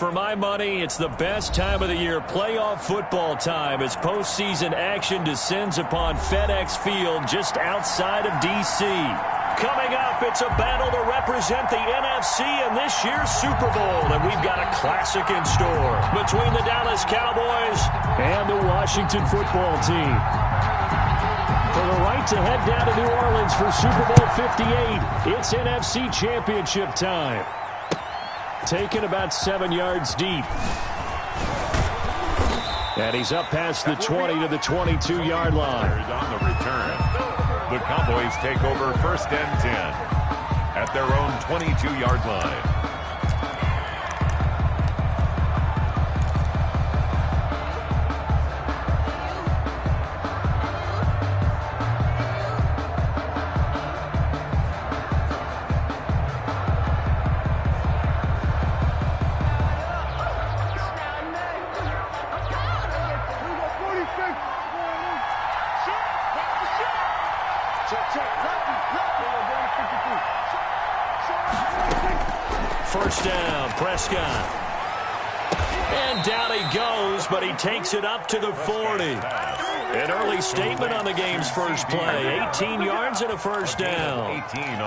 For my money, it's the best time of the year, playoff football time, as postseason action descends upon FedEx Field just outside of D.C. Coming up, it's a battle to represent the NFC in this year's Super Bowl, and we've got a classic in store between the Dallas Cowboys and the Washington football team. For the right to head down to New Orleans for Super Bowl 58, it's NFC Championship time. Taken about 7 yards deep. And he's up past the 20 to the 22-yard line. On the return, the Cowboys take over 1st and 10 at their own 22-yard line. First down, Prescott. And down he goes, but he takes it up to the 40. An early statement on the game's first play. 18 yards and a first down.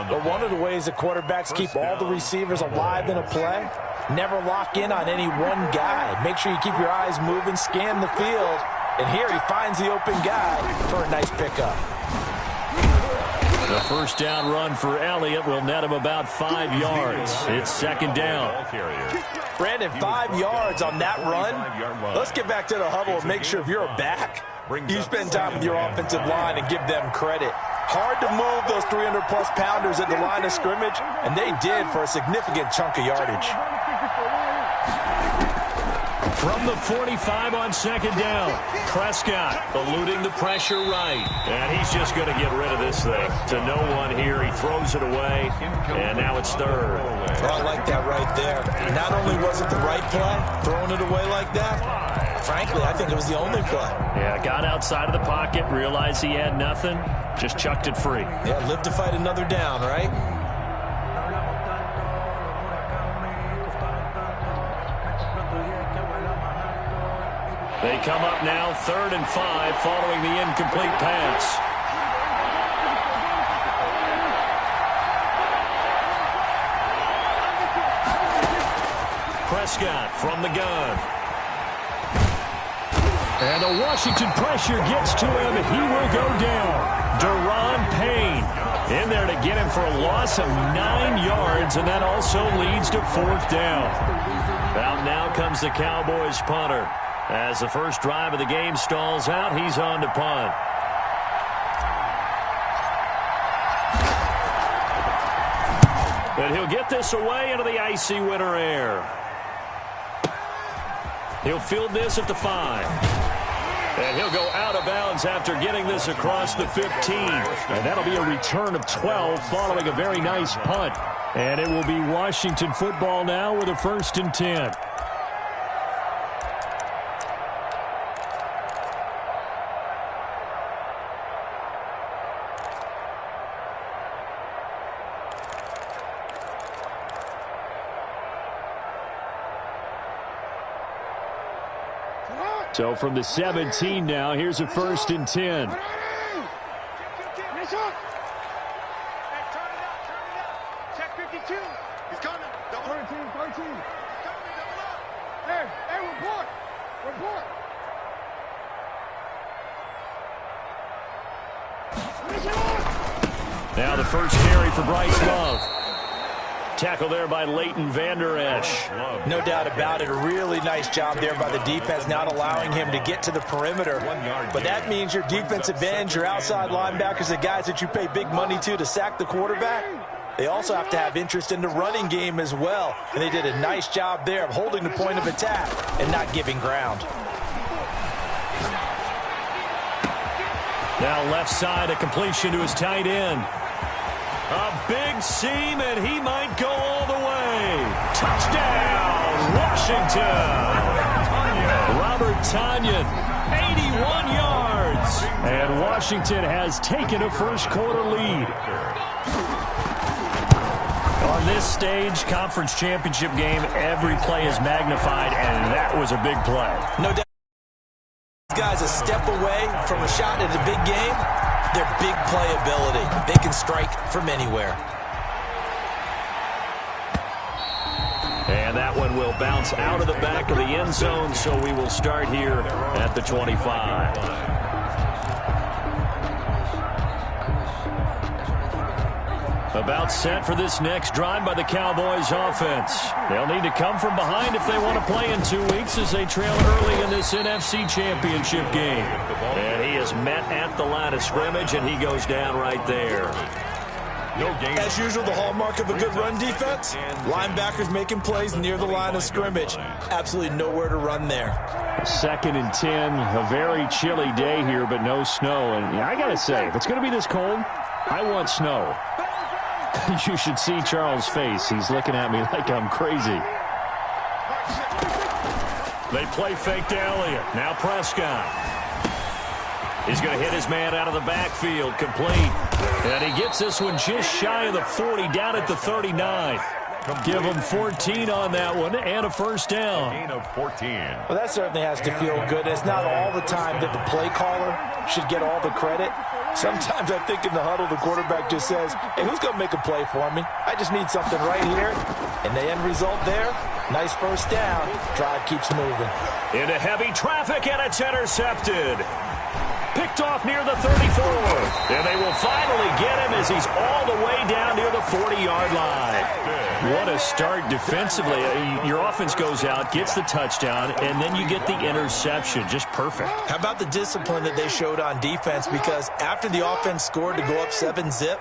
But one of the ways that quarterbacks keep all the receivers alive in a play, never lock in on any one guy. Make sure you keep your eyes moving, scan the field. And here he finds the open guy for a nice pickup. The first down run for Elliott will net him about 5 yards. It's second down. Brandon, 5 yards on that run. Let's get back to the huddle and make sure if you're a back, you spend time with your offensive line and give them credit. Hard to move those 300-plus pounders at the line of scrimmage, and they did for a significant chunk of yardage. From the 45 on second down, Prescott eluding the pressure right. And he's just going to get rid of this thing. To no one here, he throws it away, and now it's third. Well, I like that right there. Not only was it the right play, throwing it away like that, frankly, I think it was the only play. Yeah, got outside of the pocket, realized he had nothing, just chucked it free. Yeah, live to fight another down, right? They come up now, 3rd and 5, following the incomplete pass. Prescott from the gun. And the Washington pressure gets to him. He will go down. Deron Payne in there to get him for a loss of 9 yards, and that also leads to 4th down. Out now comes the Cowboys punter. As the first drive of the game stalls out, he's on to punt. But he'll get this away into the icy winter air. He'll field this at the 5. And he'll go out of bounds after getting this across the 15. And that'll be a return of 12 following a very nice punt. And it will be Washington football now with a 1st and 10. So from the 17 now, here's a 1st and 10. Check 52. He's coming. 13. Hey, report. Now the first carry for Bryce Love. Tackle there by Leighton Vander Esch. No doubt about it. A really nice job there by the defense, not allowing him to get to the perimeter. But that means your defensive ends, your outside linebackers, the guys that you pay big money to sack the quarterback, they also have to have interest in the running game as well. And they did a nice job there of holding the point of attack and not giving ground. Now left side, a completion to his tight end. A big seam, and he might go all the way. Touchdown, Washington. Robert Tonyan, 81 yards. And Washington has taken a first quarter lead. On this stage, conference championship game, every play is magnified, and that was a big play. No doubt. These guys a step away from a shot at a big game. Their big playability. They can strike from anywhere. And that one will bounce out of the back of the end zone, so we will start here at the 25. About set for this next drive by the Cowboys offense. They'll need to come from behind if they want to play in 2 weeks as they trail early in this NFC Championship game. And he is met at the line of scrimmage, and he goes down right there. As usual, the hallmark of a good run defense, linebackers making plays near the line of scrimmage. Absolutely nowhere to run there. 2nd and 10, a very chilly day here, but no snow. And I got to say, if it's going to be this cold, I want snow. You should see Charles' face. He's looking at me like I'm crazy. They play fake to Elliott. Now Prescott. He's going to hit his man out of the backfield. Complete. And he gets this one just shy of the 40, down at the 39. Give him 14 on that one and a first down. Gain of 14. Well, that certainly has to feel good. It's not all the time that the play caller should get all the credit. Sometimes I think in the huddle, the quarterback just says, hey, who's going to make a play for me? I just need something right here. And the end result there, nice first down. Drive keeps moving. Into heavy traffic, and it's intercepted. Picked off near the 34. And they will finally get him as he's all the way down near the 40-yard line. What a start defensively. Your offense goes out, gets the touchdown, and then you get the interception. Just perfect. How about the discipline that they showed on defense? Because after the offense scored to go up 7-zip,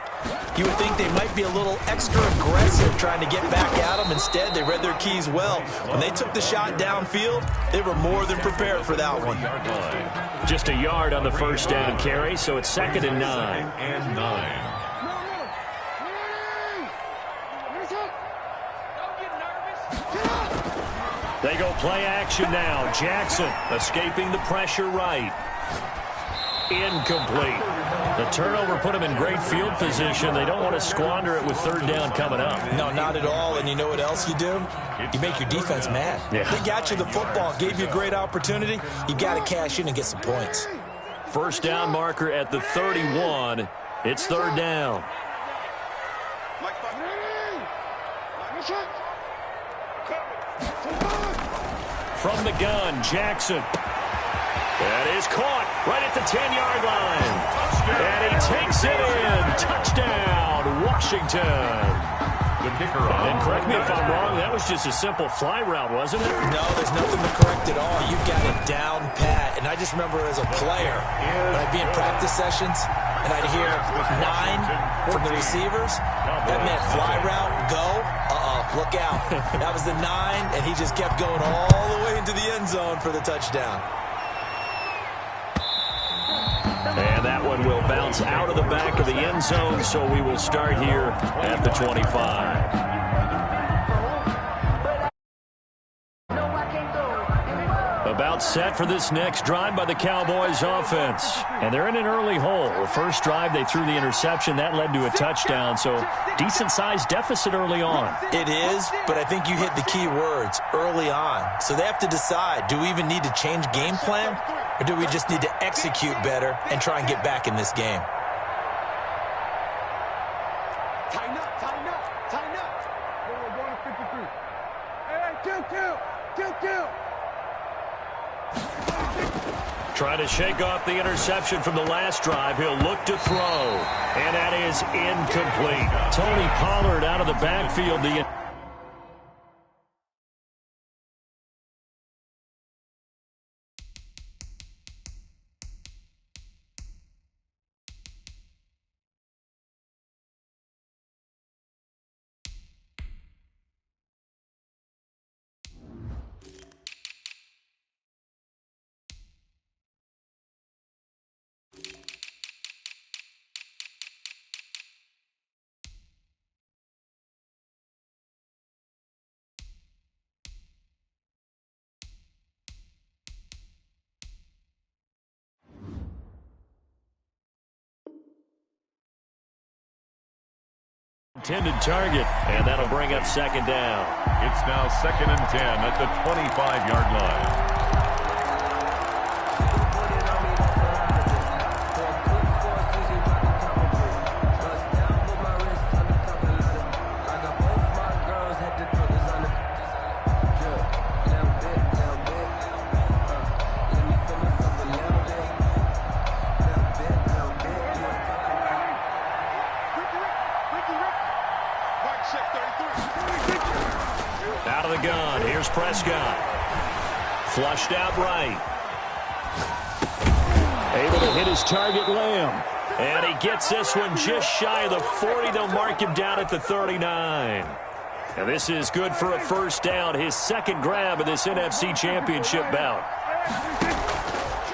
you would think they might be a little extra aggressive trying to get back at them. Instead, they read their keys well. When they took the shot downfield, they were more than prepared for that one. Just a yard on the first down carry, so it's 2nd and 9. They go play action now. Jackson escaping the pressure right. Incomplete. The turnover put him in great field position. They don't want to squander it with 3rd down coming up. No, not at all. And you know what else you do? You make your defense mad. Yeah. They got you the football, gave you a great opportunity. You got to cash in and get some points. First down marker at the 31. It's 3rd down. From the gun, Jackson. That is caught right at the 10-yard line. And he takes it in. Touchdown, Washington. The kicker on. And correct me if I'm wrong, that was just a simple fly route, wasn't it? No, there's nothing to correct at all. You've got it down pat. And I just remember as a player, when I'd be in practice sessions, and I'd hear 9 from the receivers, that meant fly route, go, look out. That was the 9, and he just kept going all the way into the end zone for the touchdown. And that one will bounce out of the back of the end zone, so we will start here at the 25. About set for this next drive by the Cowboys offense. And they're in an early hole. The first drive, they threw the interception. That led to a touchdown, so decent-sized deficit early on. It is, but I think you hit the key words, early on. So they have to decide, do we even need to change game plan, or do we just need to execute better and try and get back in this game? Tighten up, tighten up, tighten up. We're going to 53. Hey, 2-2. Trying to shake off the interception from the last drive. He'll look to throw. And that is incomplete. Tony Pollard out of the backfield. The Intended target, and that'll bring up second down. It's now 2nd and 10 at the 25-yard line. Out of the gun, here's Prescott. Flushed out right. Able to hit his target, Lamb. And he gets this one just shy of the 40. They'll mark him down at the 39. And this is good for a first down, his second grab of this NFC Championship bout.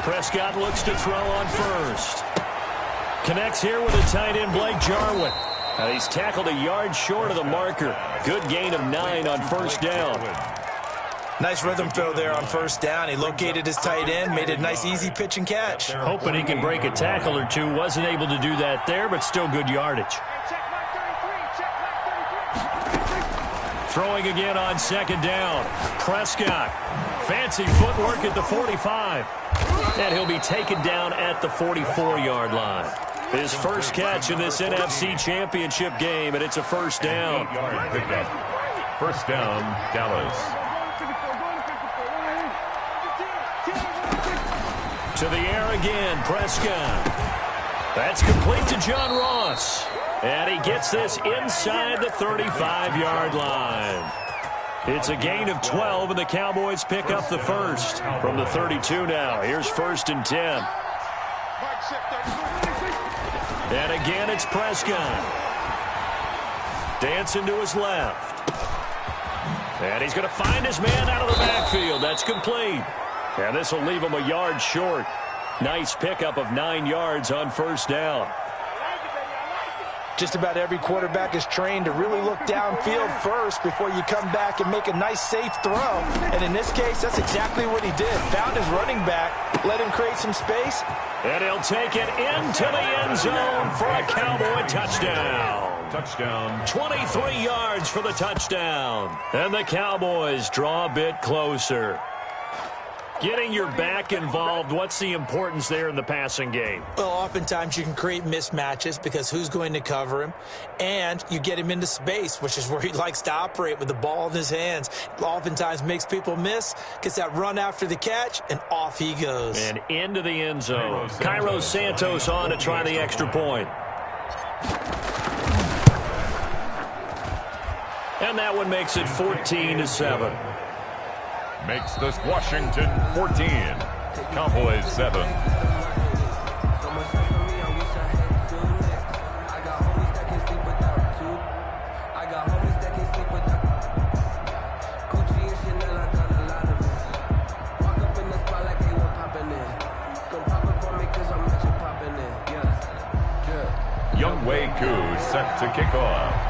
Prescott looks to throw on first. Connects here with a tight end, Blake Jarwin. He's tackled a yard short of the marker. Good gain of 9 on first down. Nice rhythm throw there on first down. He located his tight end, made it a nice easy pitch and catch. Hoping he can break a tackle or two. Wasn't able to do that there, but still good yardage. Throwing again on second down. Prescott. Fancy footwork at the 45. And he'll be taken down at the 44-yard line. His first catch in this NFC Championship game, and it's a first down. First down, Dallas. To the air again, Prescott. That's complete to John Ross. And he gets this inside the 35-yard line. It's a gain of 12, and the Cowboys pick up the first from the 32 now. Here's 1st and 10. And again, it's Prescott. Dancing to his left. And he's going to find his man out of the backfield. That's complete. And this will leave him a yard short. Nice pickup of 9 yards on first down. Just about every quarterback is trained to really look downfield first before you come back and make a nice, safe throw. And in this case, that's exactly what he did. Found his running back, let him create some space. And he'll take it into the end zone for a Cowboy touchdown. Touchdown. 23 yards for the touchdown. And the Cowboys draw a bit closer. Getting your back involved, what's the importance there in the passing game? Well, oftentimes you can create mismatches because who's going to cover him? And you get him into space, which is where he likes to operate with the ball in his hands. Oftentimes makes people miss, gets that run after the catch, and off he goes. And into the end zone. Cairo Santos on to try the extra point. And that one makes it 14-7. Makes this Washington 14. Cowboys 7. Young Wei Koo set to kick off.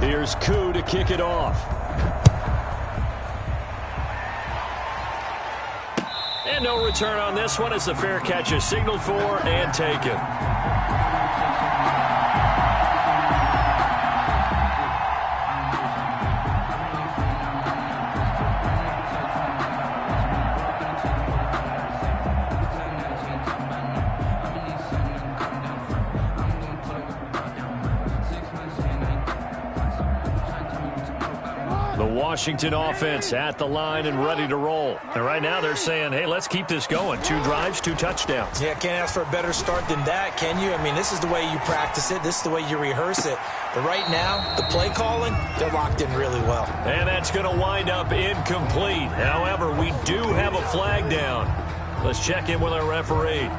Here's Koo to kick it off. And no return on this one as the fair catch is signaled for and taken. Washington offense at the line and ready to roll. And right now they're saying, hey, let's keep this going. 2 drives, 2 touchdowns. Yeah, can't ask for a better start than that, can you? I mean, this is the way you practice it. This is the way you rehearse it. But right now, the play calling, they're locked in really well. And that's going to wind up incomplete. However, we do have a flag down. Let's check in with our referee.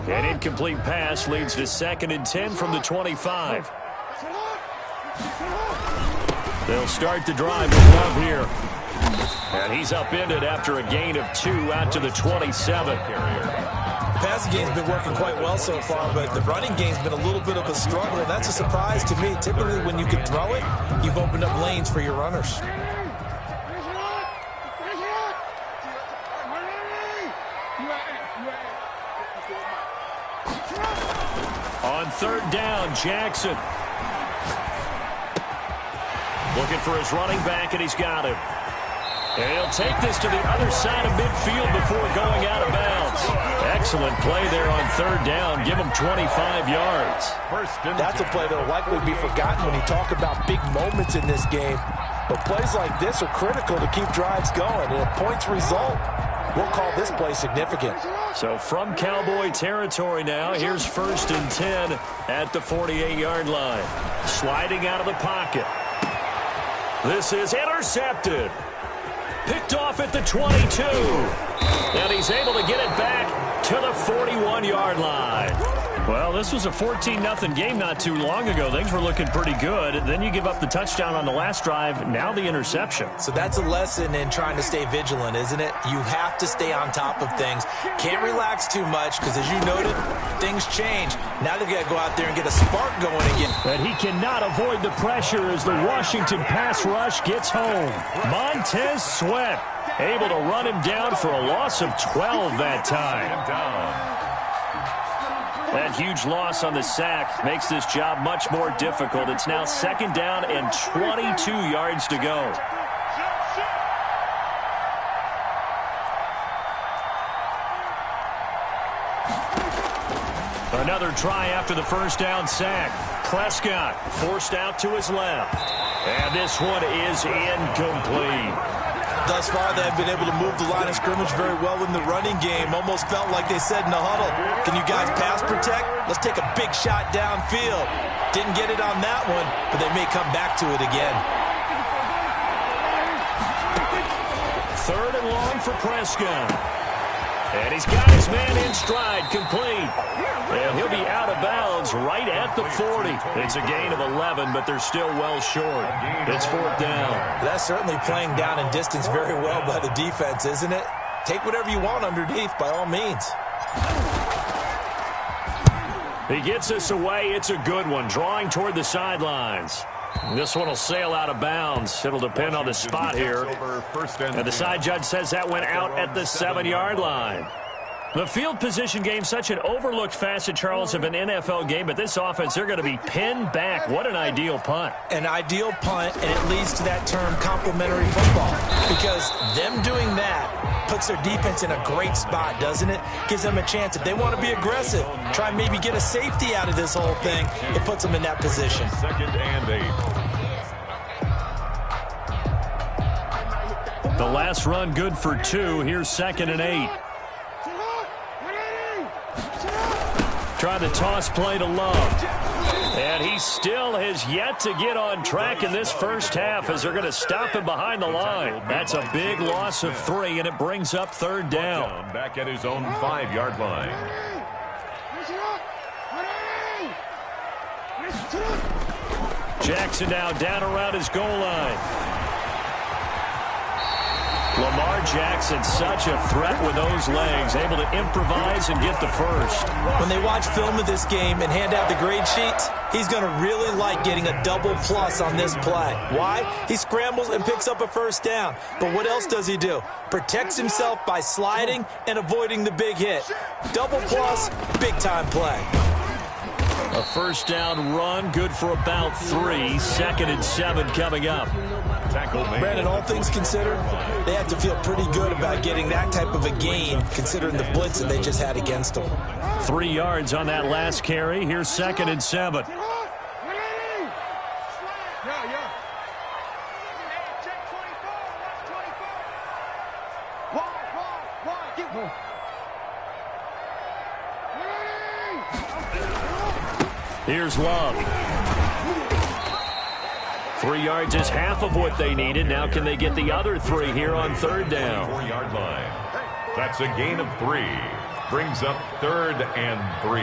An incomplete pass leads to 2nd and 10 from the 25. They'll start the drive with Love here. And he's upended after a gain of 2 out to the 27. Passing game's been working quite well so far, but the running game's been a little bit of a struggle. That's a surprise to me. Typically, when you can throw it, you've opened up lanes for your runners. On third down, Jackson. Looking for his running back, and he's got him. And he'll take this to the other side of midfield before going out of bounds. Excellent play there on third down. Give him 25 yards. That's a play that will likely be forgotten when you talk about big moments in this game. But plays like this are critical to keep drives going. And if points result, we'll call this play significant. So from Cowboy territory now, here's 1st and 10 at the 48-yard line. Sliding out of the pocket. This is intercepted. Picked off at the 22. And he's able to get it back to the 41-yard line. Well, this was a 14-0 game not too long ago. Things were looking pretty good. Then you give up the touchdown on the last drive. Now the interception. So that's a lesson in trying to stay vigilant, isn't it? You have to stay on top of things. Can't relax too much because, as you noted, things change. Now they've got to go out there and get a spark going again. But he cannot avoid the pressure as the Washington pass rush gets home. Montez Sweat able to run him down for a loss of 12 that time. That huge loss on the sack makes this job much more difficult. It's now 2nd down and 22 yards to go. Another try after the 1st down sack. Prescott forced out to his left. And this one is incomplete. Thus far, they have been able to move the line of scrimmage very well in the running game. Almost felt like they said in the huddle, can you guys pass protect? Let's take a big shot downfield. Didn't get it on that one, but they may come back to it again. 3rd and long for Prescott. And he's got his man in stride, complete. And he'll be out of bounds right at the 40. It's a gain of 11, but they're still well short. It's 4th down. That's certainly playing down in distance very well by the defense, isn't it? Take whatever you want underneath, by all means. He gets us away. It's a good one, drawing toward the sidelines. This one will sail out of bounds. It'll depend on the spot here. And the side judge says that went out at the 7-yard line. The field position game, such an overlooked facet, Charles, of an NFL game, but this offense, they're going to be pinned back. What an ideal punt. An ideal punt, and it leads to that term complementary football, because them doing that puts their defense in a great spot, doesn't it? Gives them a chance. If they want to be aggressive, try and maybe get a safety out of this whole thing, it puts them in that position. 2nd and 8. The last run good for 2. Here's 2nd and 8. Trying to toss play to Love. And he still has yet to get on track in this first half as they're going to stop him behind the line. That's a big loss of 3, and it brings up 3rd down. Back at his own 5-yard line. Jackson now down around his goal line. Lamar Jackson, such a threat with those legs, able to improvise and get the first. When they watch film of this game and hand out the grade sheets, he's going to really like getting a double plus on this play. Why? He scrambles and picks up a 1st down. But what else does he do? Protects himself by sliding and avoiding the big hit. Double plus, big-time play. A 1st down run, good for about 3. 2nd and 7 coming up. Brandon, all things considered, they have to feel pretty good about getting that type of a gain, considering the blitz that they just had against them. 3 yards on that last carry. Here's 2nd and 7. Here's Love. 3 yards is half of what they needed. Now can they get the other 3 here on 3rd down? 4-yard line. That's a gain of 3. Brings up 3rd and 3.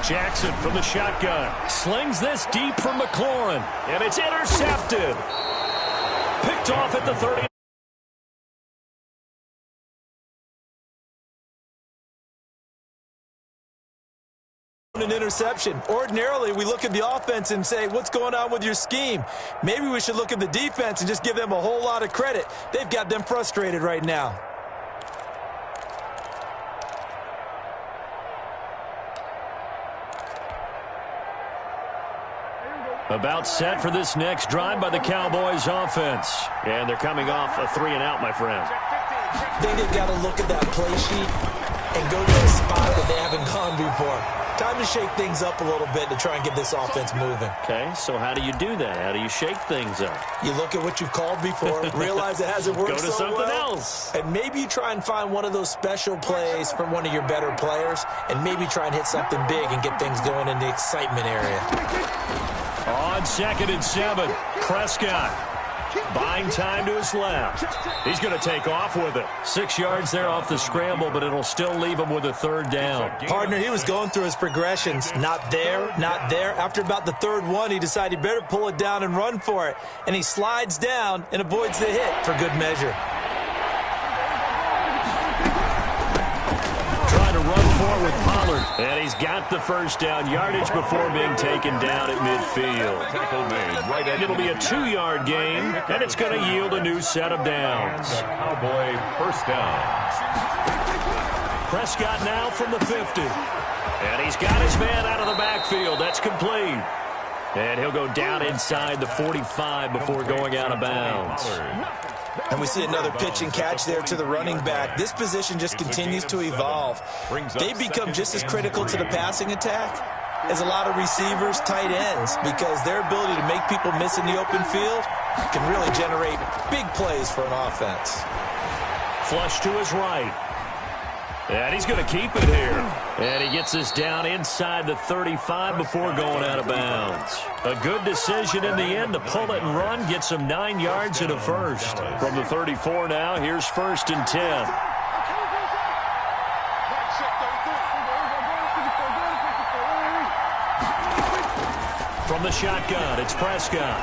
Jackson from the shotgun. Slings this deep from McLaurin. And it's intercepted. Picked off at the 30. An interception. Ordinarily, we look at the offense and say, what's going on with your scheme? Maybe we should look at the defense and just give them a whole lot of credit. They've got them frustrated right now. About set for this next drive by the Cowboys offense. And they're coming off a 3-and-out, my friend. I think they've got to look at that play sheet and go to a spot that they haven't gone before. Time to shake things up a little bit to try and get this offense moving. Okay, so how do you do that? How do you shake things up? You look at what you've called before, realize it hasn't worked Go to so something well, else. and maybe you try and find one of those special plays from one of your better players, and maybe try and hit something big and get things going in the excitement area. On 2nd and 7, Prescott buying time to his left. He's going to take off with it. 6 yards there off the scramble, but it'll still leave him with a 3rd down. Partner, he was going through his progressions. Not there, not there. After about the 3rd one, he decided he better pull it down and run for it. And he slides down and avoids the hit for good measure. Trying to run for it with Pollard. And he's got the 1st down yardage before being taken down at midfield. It'll be a 2-yard gain, and it's going to yield a new set of downs. Cowboy 1st down. Prescott now from the 50. And he's got his man out of the backfield. That's complete. And he'll go down inside the 45 before going out of bounds. And we see another pitch and catch there to the running back. This position just continues to evolve. They become just as critical to the passing attack as a lot of receivers, tight ends, because their ability to make people miss in the open field can really generate big plays for an offense. Flush to his right. And he's going to keep it here. And he gets us down inside the 35 before going out of bounds. A good decision in the end to pull it and run. Gets him 9 yards and a 1st. From the 34 now, here's 1st and 10. From the shotgun, it's Prescott.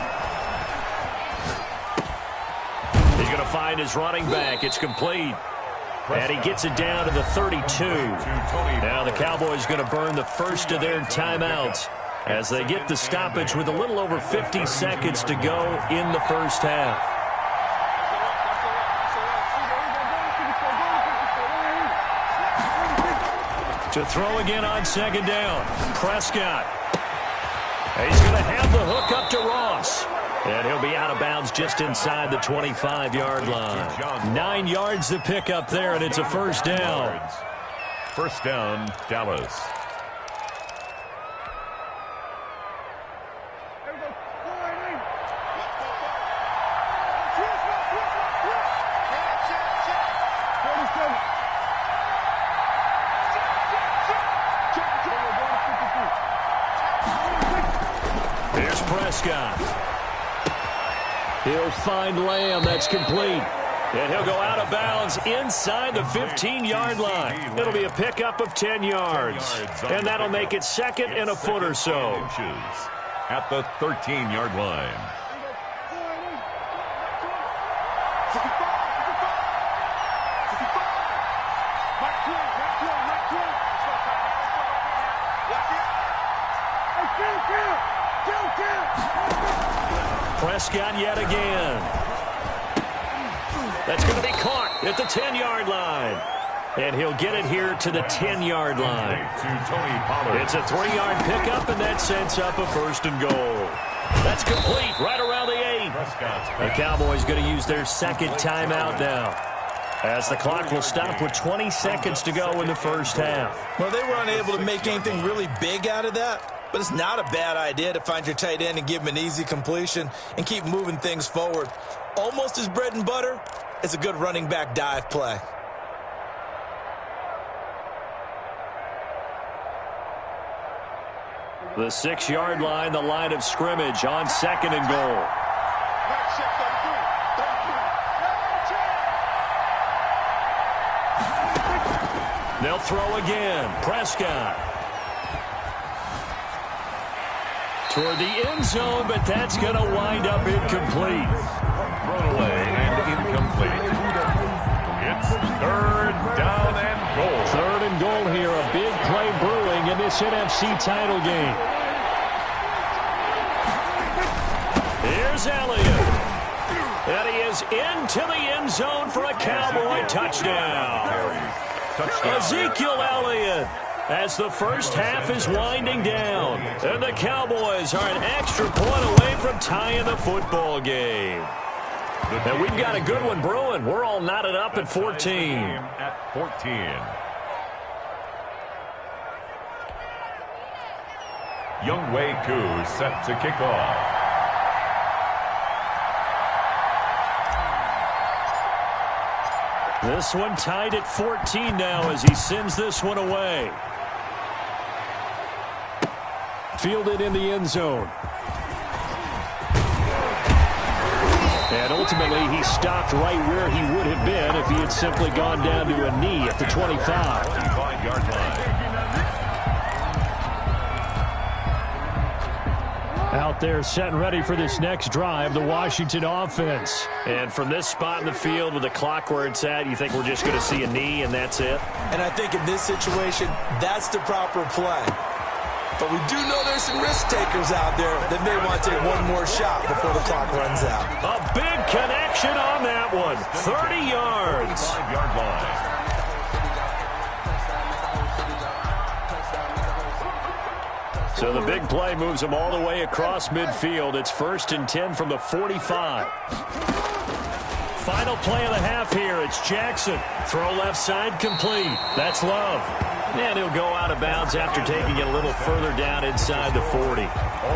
He's going to find his running back. It's complete. And he gets it down to the 32. Now the Cowboys going to burn the 1st of their timeouts as they get the stoppage with a little over 50 seconds to go in the 1st half. To throw again on 2nd down. Prescott. He's going to have the hook up to Ross. And he'll be out of bounds just inside the 25-yard line. 9 yards to pick up there, and it's a 1st down. 1st down, Dallas. Here's Prescott. He'll find Lamb. That's complete. And he'll go out of bounds inside the 15-yard line. It'll be a pickup of 10 yards. And that'll make it 2nd and a foot or so. At the 13-yard line. Prescott yet again. That's going to be caught at the 10-yard line. And he'll get it here to the 10-yard line. It's a 3-yard pickup, and that sets up a 1st and goal. That's complete right around the 8. The Cowboys going to use their 2nd timeout now, as the clock will stop with 20 seconds to go in the 1st half. Well, they were unable to make anything really big out of that. But it's not a bad idea to find your tight end and give him an easy completion and keep moving things forward. Almost as bread and butter as a good running back dive play. The 6-yard line, the line of scrimmage on 2nd and goal. They'll throw again. Prescott. Toward the end zone, but that's going to wind up incomplete. Thrown away and incomplete. It's 3rd down and goal. 3rd and goal here. A big play brewing in this NFC title game. Here's Elliott. And he is into the end zone for a Cowboy touchdown. Ezekiel Elliott, as the first half is winding down. And the Cowboys are an extra point away from tying the football game. And we've got a good one brewing. We're all knotted up at 14. At 14. Young Wei Koo set to kick off. This one tied at 14 now as he sends this one away. Fielded in the end zone. And ultimately, he stopped right where he would have been if he had simply gone down to a knee at the 25. 25-yard line. Out there set and ready for this next drive, the Washington offense. And from this spot in the field with the clock where it's at, you think we're just going to see a knee and that's it? And I think in this situation, that's the proper play. But we do know there's some risk takers out there that may want to take one more shot before the clock runs out. A big connection on that one. 30 yards. 5-yard line. So the big play moves them all the way across midfield. It's 1st and 10 from the 45. Final play of the half here. It's Jackson. Throw left side complete. That's Love. And he'll go out of bounds after taking it a little further down inside the 40.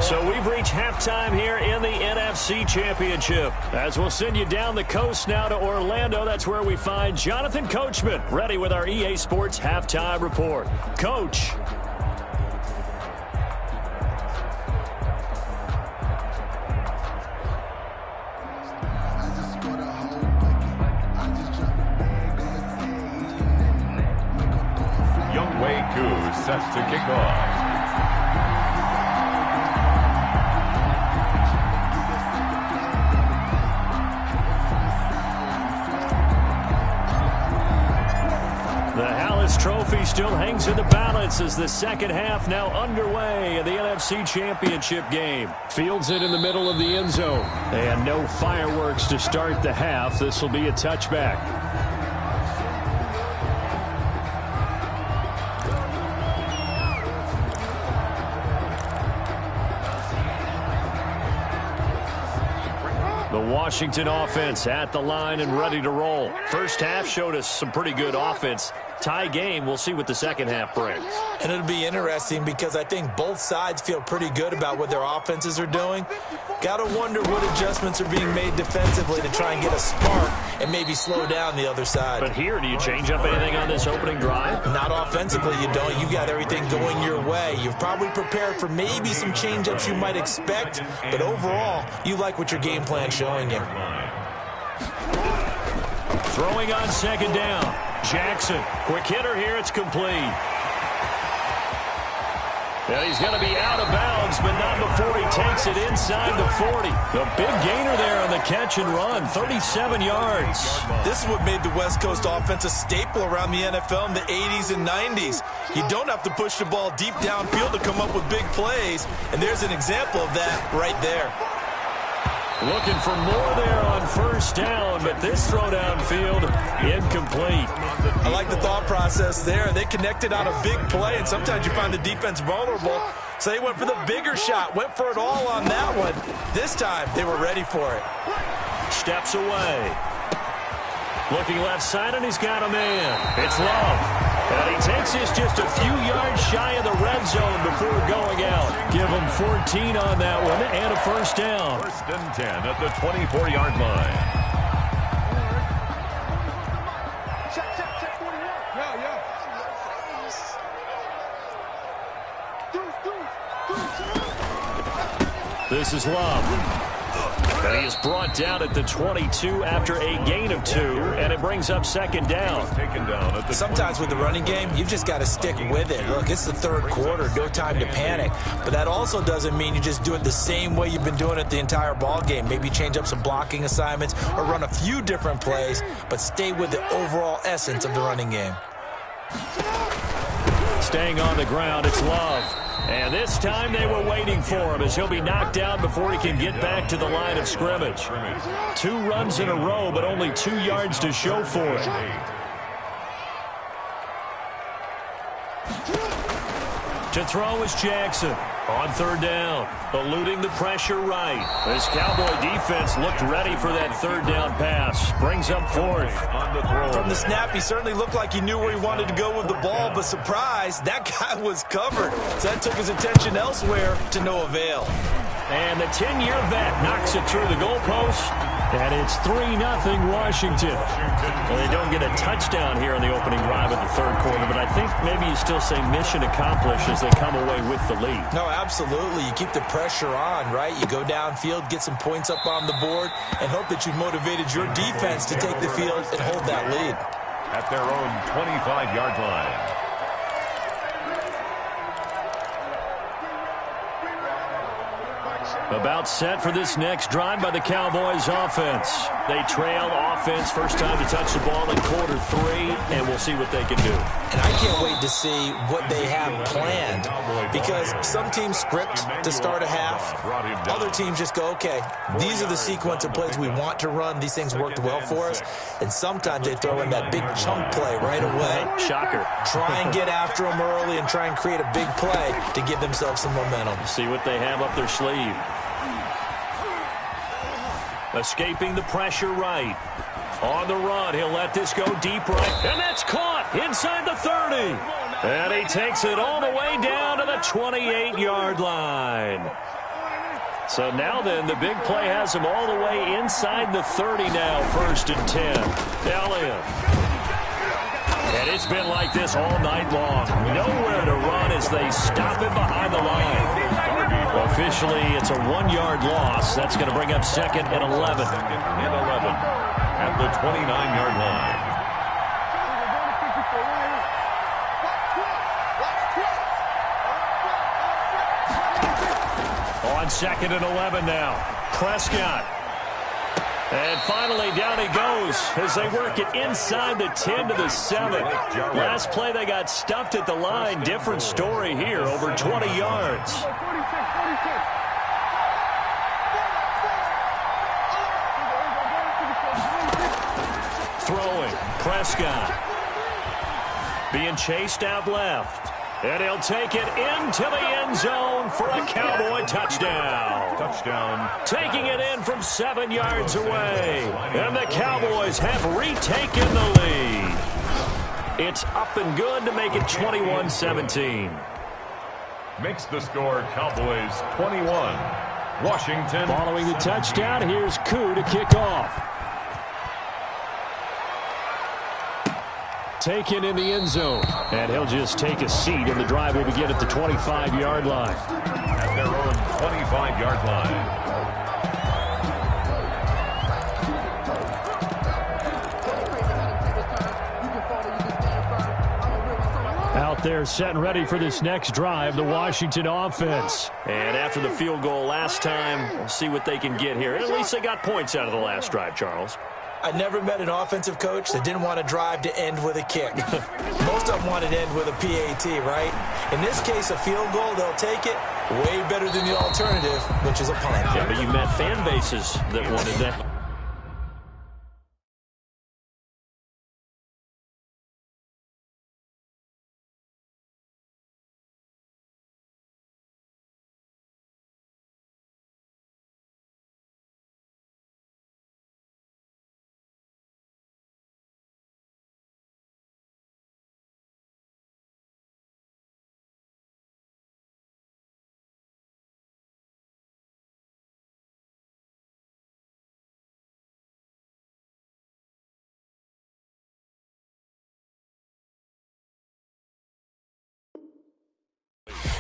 So we've reached halftime here in the NFC Championship. As we'll send you down the coast now to Orlando, that's where we find Jonathan Coachman ready with our EA Sports Halftime Report. Coach. Set to kick off. The Hallis Trophy still hangs in the balance as the second half now underway in the NFC Championship game. Fields it in the middle of the end zone. And no fireworks to start the half. This will be a touchback. The Washington offense at the line and ready to roll. First half showed us some pretty good offense. Tie game, we'll see what the second half brings. And it'll be interesting because I think both sides feel pretty good about what their offenses are doing. Got to wonder what adjustments are being made defensively to try and get a spark and maybe slow down the other side. But here, do you change up anything on this opening drive? Not offensively, you don't. You've got everything going your way. You've probably prepared for maybe some change-ups you might expect, but overall, you like what your game plan's showing you. Throwing on second down. Jackson, quick hitter here, it's complete. And he's going to be out of bounds, but not before he takes it inside the 40. The big gainer there on the catch and run, 37 yards. This is what made the West Coast offense a staple around the NFL in the 80s and 90s. You don't have to push the ball deep downfield to come up with big plays, and there's an example of that right there. Looking for more there on first down, but this throw downfield, incomplete. I like the thought process there. They connected on a big play, and sometimes you find the defense vulnerable. So they went for the bigger shot, went for it all on that one. This time, they were ready for it. Steps away. Looking left side, and he's got a man. It's Love. And he takes this just a few yards shy of the red zone before going out. Give him 14 on that one and a first down. 1st and 10 at the 24-yard line. This is Love. And he is brought down at the 22 after a gain of 2, and it brings up second down. Sometimes with the running game, you've just got to stick with it. Look, it's the third quarter, no time to panic. But that also doesn't mean you just do it the same way you've been doing it the entire ball game. Maybe change up some blocking assignments or run a few different plays, but stay with the overall essence of the running game. Staying on the ground, it's Love. And this time they were waiting for him as he'll be knocked down before he can get back to the line of scrimmage. 2 runs in a row, but only 2 yards to show for it. To throw is Jackson on third down, eluding the pressure right. This Cowboy defense looked ready for that third down pass. Brings up fourth. From the snap, he certainly looked like he knew where he wanted to go with the ball, but surprise, that guy was covered. So that took his attention elsewhere to no avail. And the 10-year vet knocks it through the goalpost, and it's 3-0 Washington. Well, they don't get a touchdown here on the opening drive of the third quarter, but I think maybe you still say mission accomplished as they come away with the lead. No, absolutely. You keep the pressure on, right? You go downfield, get some points up on the board, and hope that you've motivated your defense to take the field and hold that lead. At their own 25-yard line. About set for this next drive by the Cowboys offense. They trail offense, first time to touch the ball in quarter 3, and we'll see what they can do. And I can't wait to see what they have planned, because some teams script to start a half. Other teams just go, okay, these are the sequence of plays we want to run. These things worked well for us. And sometimes they throw in that big chunk play right away. Shocker. Try and get after them early and try and create a big play to give themselves some momentum. See what they have up their sleeve. Escaping the pressure right. On the run, he'll let this go deep right. And that's caught inside the 30. And he takes it all the way down to the 28-yard line. So now then, the big play has him all the way inside the 30 now, 1st and 10. Elliott. And it's been like this all night long. Nowhere to run as they stop him behind the line. Officially, it's a 1-yard loss. That's going to bring up 2nd and 11. 2nd and 11 at the 29-yard line. On 2nd and 11 now. Prescott. And finally, down he goes as they work it inside the 10 to the 7. Last play, they got stuffed at the line. Different story here, over 20 yards. Throwing, Prescott. Being chased out left. And he'll take it into the end zone for a Cowboy touchdown. Touchdown. Taking it in from 7 yards away. And the Cowboys have retaken the lead. It's up and good to make it 21-17. Makes the score Cowboys 21. Washington. Following the touchdown, here's Koo to kick off. Taken in the end zone. And he'll just take a seat, and the drive will begin at the 25-yard line. At their own 25-yard line. Out there set and ready for this next drive, the Washington offense. And after the field goal last time, we'll see what they can get here. At least they got points out of the last drive, Charles. I never met an offensive coach that didn't want to drive to end with a kick. Most of them want to end with a PAT, right? In this case, a field goal, they'll take it. Way better than the alternative, which is a punt. Yeah, but you met fan bases that wanted that.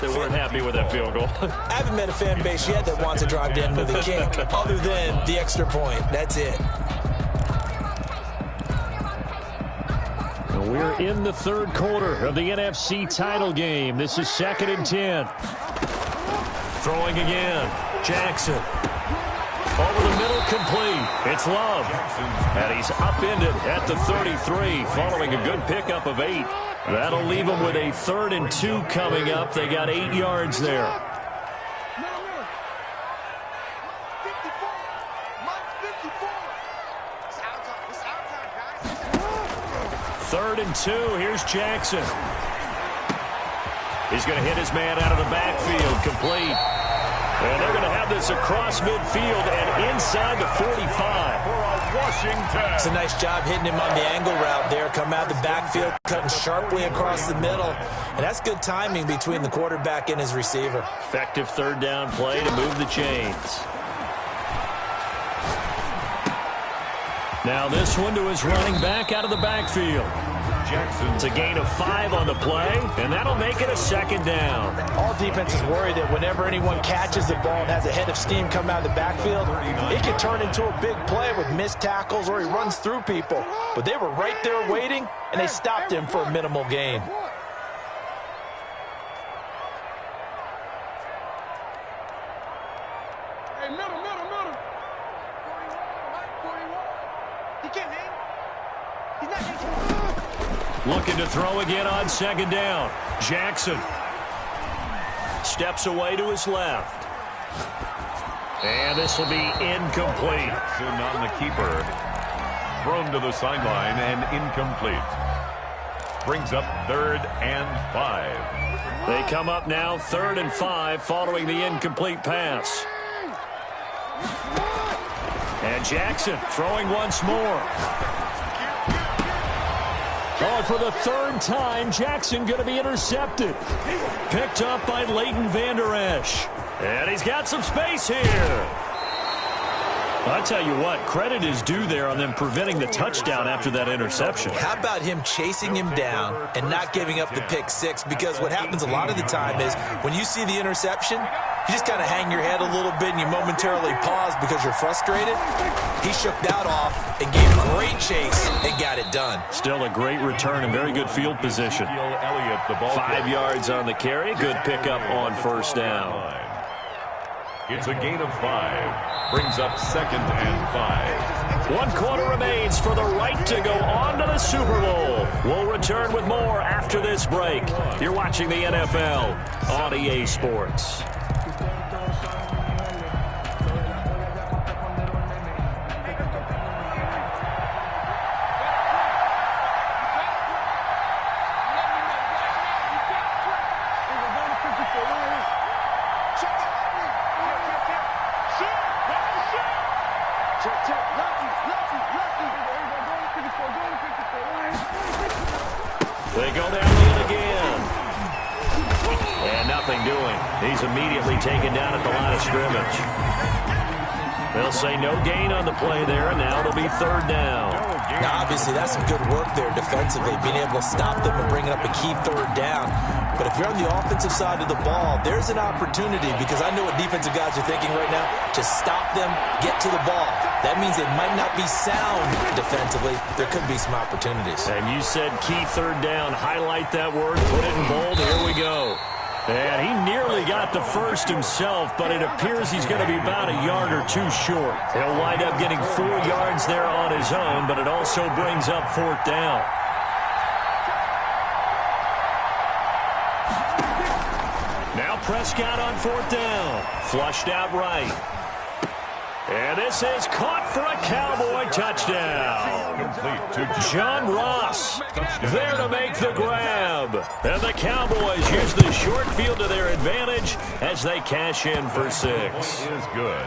They weren't happy with that field goal. I haven't met a fan base yet that wants to drive to end with a kick other than the extra point. That's it. We're in the third quarter of the NFC title game. This is 2nd and 10. Throwing again. Jackson. Over the middle, complete. It's Love. And he's upended at the 33 following a good pickup of 8. That'll leave them with a 3rd and 2 coming up. They got 8 yards there. 3rd and 2. Here's Jackson. He's going to hit his man out of the backfield. Complete. And they're going to have this across midfield and inside the 45. For Washington. It's a nice job hitting him on the angle route there. Come out of the backfield, cutting sharply across the middle. And that's good timing between the quarterback and his receiver. Effective 3rd down play to move the chains. Now this one to his running back out of the backfield. It's a gain of 5 on the play, and that'll make it a 2nd down. All defenses worry that whenever anyone catches the ball and has a head of steam come out of the backfield, it can turn into a big play with missed tackles or he runs through people. But they were right there waiting, and they stopped him for a minimal gain. Hey, middle. He can't hang. He's not hanging. Looking to throw again on 2nd down. Jackson steps away to his left. And this will be incomplete. Soon on the keeper. Thrown to the sideline and incomplete. Brings up 3rd and 5. They come up now 3rd and 5 following the incomplete pass. And Jackson throwing once more. Oh, for the 3rd time, Jackson going to be intercepted. Picked up by Leighton Vander Esch. And he's got some space here. I'll tell you what, credit is due there on them preventing the touchdown after that interception. How about him chasing him down and not giving up the pick 6? Because what happens a lot of the time is when you see the interception, you just kind of hang your head a little bit and you momentarily pause because you're frustrated. He shook that off and gave a great chase and got it done. Still a great return and very good field position. 5 yards on the carry. Good pickup on 1st down. It's a gain of 5. Brings up 2nd and 5. 1 quarter remains for the right to go on to the Super Bowl. We'll return with more after this break. You're watching the NFL on EA Sports. They go down to it again. And nothing doing. He's immediately taken down at the line of scrimmage. They'll say no gain on the play there, and now it'll be 3rd down. Now, obviously, that's some good work there defensively, being able to stop them and bringing up a key 3rd down. But if you're on the offensive side of the ball, there's an opportunity, because I know what defensive guys are thinking right now, to stop them, get to the ball. That means it might not be sound defensively. There could be some opportunities. And you said key 3rd down. Highlight that word, put it in bold. Here we go. And he nearly got the 1st himself, but it appears he's going to be about a yard or 2 short. He'll wind up getting 4 yards there on his own, but it also brings up 4th down. Now Prescott on 4th down. Flushed out right. And this is caught for a Cowboy touchdown. Complete to John Ross there to make the grab. And the Cowboys use the short field to their advantage as they cash in for 6. is good.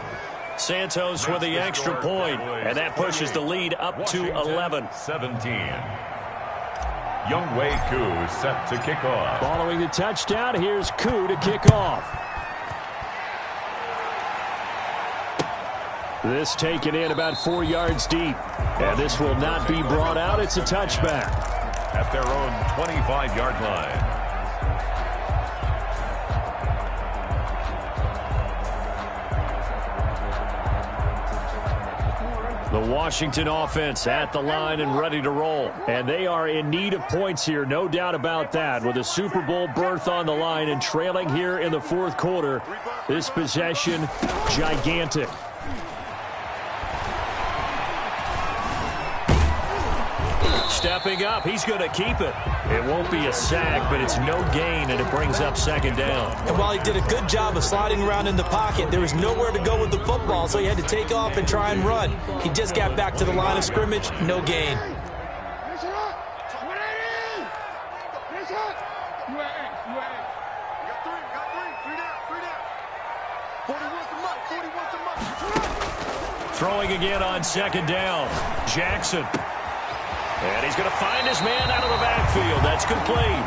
Santos with the extra point, and that pushes the lead up to 11. 17. Younghoe Koo set to kick off. Following the touchdown, here's Koo to kick off. This taken in about 4 yards deep. And this will not be brought out. It's a touchback. At their own 25-yard line. The Washington offense at the line and ready to roll. And they are in need of points here, no doubt about that. With a Super Bowl berth on the line and trailing here in the fourth quarter, this possession, gigantic. Stepping up, he's going to keep it. It won't be a sack, but it's no gain, and it brings up second down. And while he did a good job of sliding around in the pocket, there was nowhere to go with the football, so he had to take off and try and run. He just got back to the line of scrimmage, no gain. Throwing again on second down. Jackson. And he's going to find his man out of the backfield. That's complete.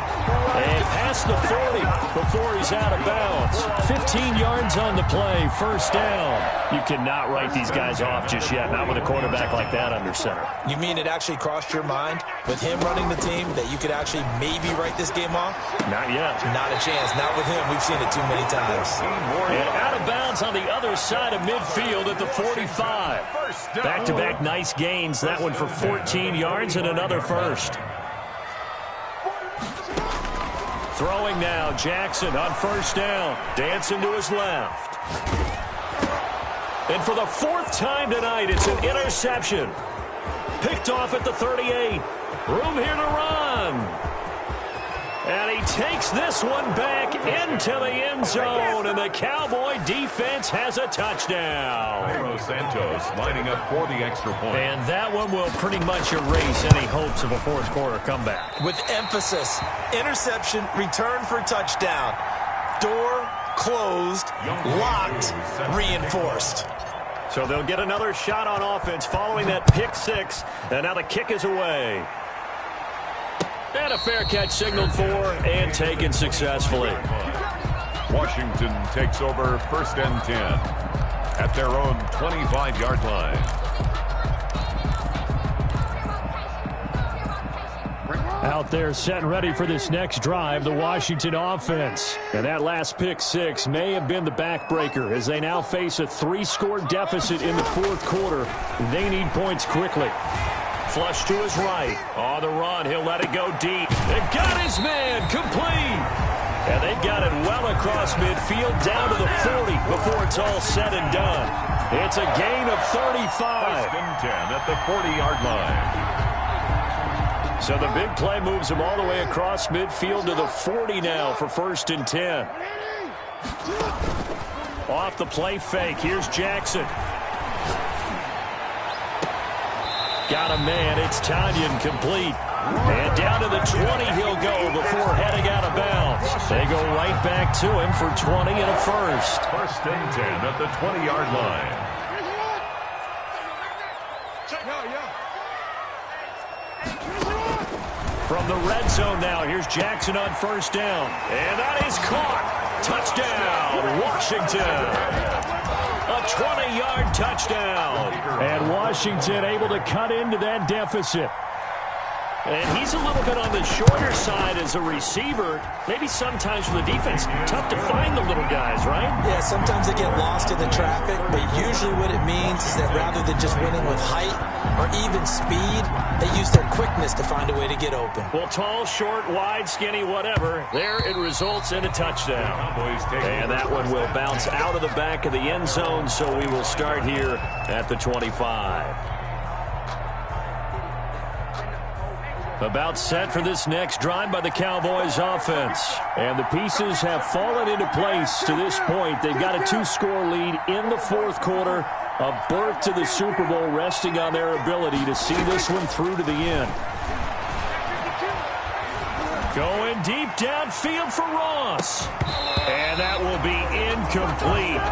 And past the 40 before he's out of bounds. 15 yards on the play, first down. You cannot write these guys off just yet, not with a quarterback like that under center. You mean it actually crossed your mind with him running the team that you could actually maybe write this game off? Not yet. Not a chance. Not with him. We've seen it too many times. And out of bounds on the other side of midfield at the 45. Back-to-back nice gains. That one for 14 yards and another first. Throwing now, Jackson on first down. Dancing to his left. And for the fourth time tonight, it's an interception. Picked off at the 38. Room here to run. And he takes this one back into the end zone, and the Cowboy defense has a touchdown. Santos lining up for the extra point. And that one will pretty much erase any hopes of a fourth quarter comeback. With emphasis, interception, return for touchdown. Door closed, locked, reinforced. So they'll get another shot on offense following that pick six, and now the kick is away. And a fair catch signaled for and taken successfully. Washington takes over first and 10 at their own 25-yard line. Out there set and ready for this next drive, the Washington offense. And that last pick six may have been the backbreaker as they now face a 3-score deficit in the fourth quarter. They need points quickly. Flush to his right. On the run, he'll let it go deep. They've got his man complete. And they've got it well across midfield down to the 40 before it's all said and done. It's a gain of 35. First and 10 at the 40-yard line. So the big play moves him all the way across midfield to the 40 now for first and 10. Off the play fake. Here's Jackson. Got a man. It's Tanyan complete. And down to the 20 he'll go before heading out of bounds. They go right back to him for 20 and a first. First and 10 at the 20-yard line. From the red zone now, here's Jackson on first down. And that is caught. Touchdown, Washington. A 20-yard touchdown. And Washington able to cut into that deficit. And he's a little bit on the shorter side as a receiver. Maybe sometimes for the defense, tough to find the little guys, right? Yeah, sometimes they get lost in the traffic, but usually what it means is that rather than just winning with height or even speed, they use their quickness to find a way to get open. Well, tall, short, wide, skinny, whatever. There it results in a touchdown. And that one will bounce out of the back of the end zone, so we will start here at the 25. About set for this next drive by the Cowboys offense. And the pieces have fallen into place to this point. They've got a 2-score lead in the fourth quarter. A berth to the Super Bowl resting on their ability to see this one through to the end. Going deep downfield for Ross. And that will be incomplete.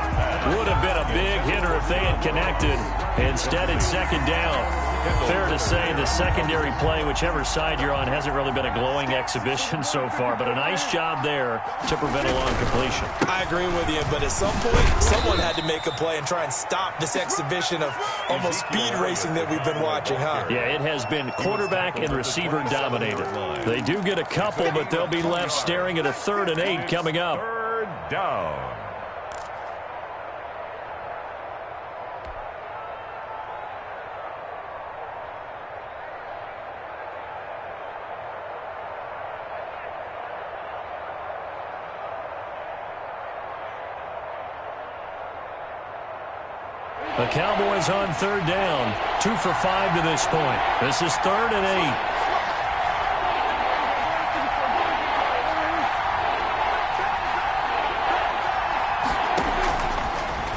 Would have been a big hitter if they had connected. Instead, it's second down. Fair to say the secondary play, whichever side you're on, hasn't really been a glowing exhibition so far, but a nice job there to prevent a long completion. I agree with you, but at some point, someone had to make a play and try and stop this exhibition of almost speed racing that we've been watching, huh? Yeah, it has been quarterback and receiver dominated. They do get a couple, but they'll be left staring at a 3rd and 8 coming up. Third down. The Cowboys on third down. 2 for 5 to this point. This is 3rd and 8.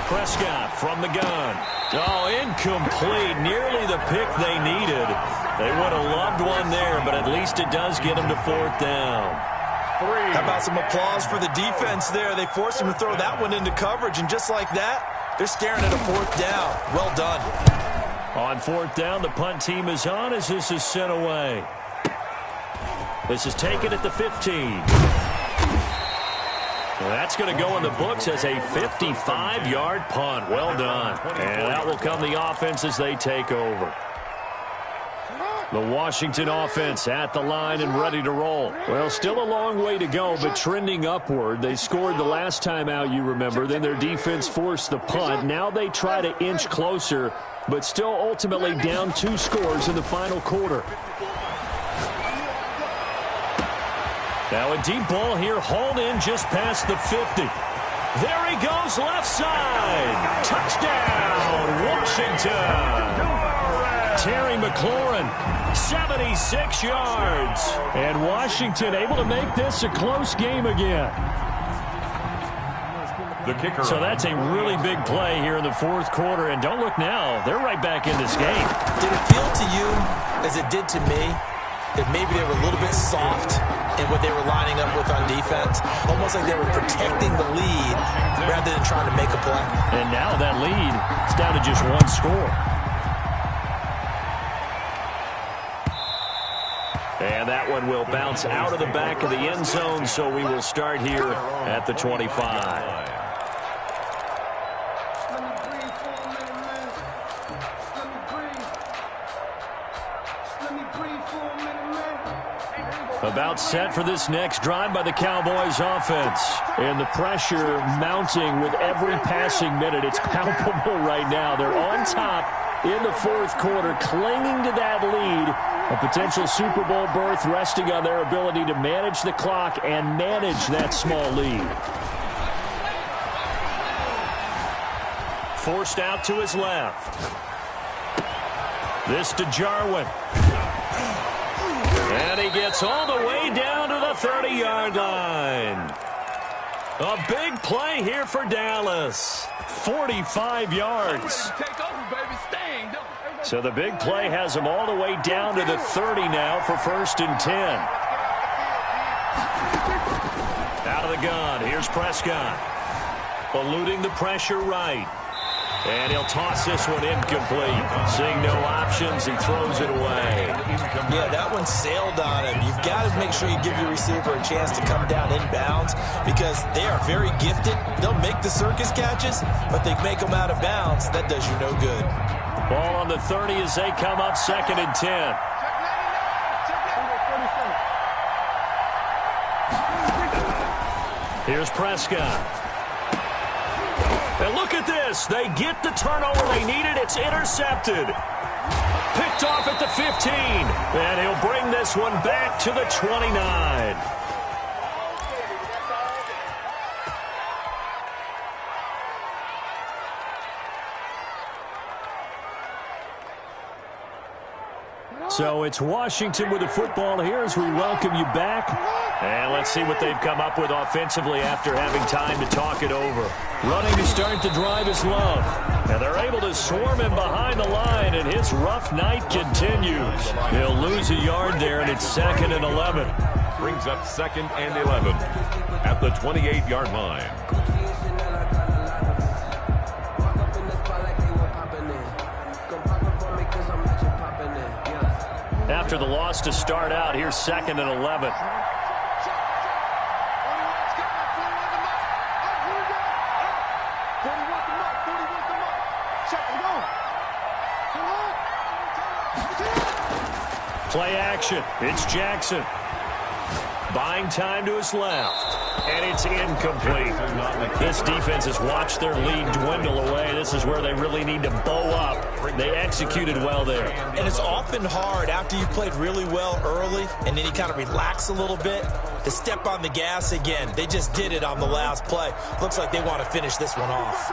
Prescott from the gun. Oh, incomplete. Nearly the pick they needed. They would have loved one there, but at least it does get them to 4th down. How about some applause for the defense there? They forced him to throw that one into coverage, and just like that, they're staring at a 4th down. Well done. On 4th down, the punt team is on as this is sent away. This is taken at the 15. Well, that's going to go in the books as a 55-yard punt. Well done. And that will come the offense as they take over. The Washington offense at the line and ready to roll. Well, still a long way to go, but trending upward. They scored the last time out, you remember. Then their defense forced the punt. Now they try to inch closer, but still ultimately down 2 scores in the final quarter. Now a deep ball here, hauled in just past the 50. There he goes, left side. Touchdown, Washington. Terry McLaurin, 76 yards. And Washington able to make this a close game again. The kicker. So that's a really big play here in the 4th quarter. And don't look now, they're right back in this game. Did it feel to you, as it did to me, that maybe they were a little bit soft in what they were lining up with on defense? Almost like they were protecting the lead rather than trying to make a play. And now that lead is down to just 1 score. And that one will bounce out of the back of the end zone, so we will start here at the 25. About set for this next drive by the Cowboys offense. And the pressure mounting with every passing minute. It's palpable right now. They're on top in the 4th quarter, clinging to that lead. A potential Super Bowl berth resting on their ability to manage the clock and manage that small lead. Forced out to his left. This to Jarwin. And he gets all the way down to the 30-yard line. A big play here for Dallas. 45 yards. So the big play has him all the way down to the 30 now for 1st and 10. Out of the gun, here's Prescott. Eluding the pressure right. And he'll toss this one incomplete. Seeing no options, he throws it away. Yeah, that one sailed on him. You've got to make sure you give your receiver a chance to come down inbounds because they are very gifted. They'll make the circus catches, but they make them out of bounds. That does you no good. Ball on the 30 as they come up 2nd and 10. Here's Prescott. And look at this. They get the turnover they needed. It's intercepted. Picked off at the 15. And he'll bring this one back to the 29. So it's Washington with the football here as we welcome you back. And let's see what they've come up with offensively after having time to talk it over. Running to start the drive is Love. And they're able to swarm him behind the line, and his rough night continues. He'll lose a yard there, and it's 2nd and 11. Brings up 2nd and 11 at the 28-yard line. After the loss to start out, here's 2nd and 11. Play action. It's Jackson. Buying time to his left. And it's incomplete. This defense has watched their lead dwindle away. This is where they really need to bow up. They executed well there. And it's often hard after you've played really well early and then you kind of relax a little bit to step on the gas again. They just did it on the last play. Looks like they want to finish this one off.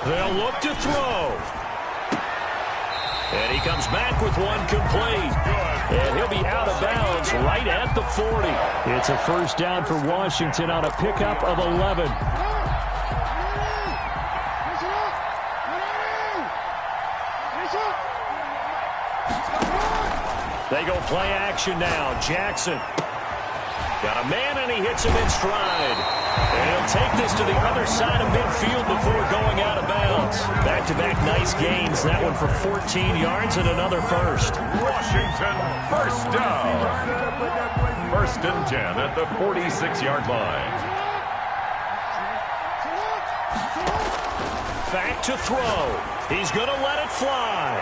They'll look to throw. And he comes back with one complete. And he'll be out of bounds right at the 40. It's a first down for Washington on a pickup of 11. They go play action now. Jackson. Got a man, and he hits him in stride. And he'll take this to the other side of midfield before going out of bounds. Back-to-back nice gains. That one for 14 yards and another first. Washington, first down. First and 10 at the 46-yard line. Back to throw. He's going to let it fly.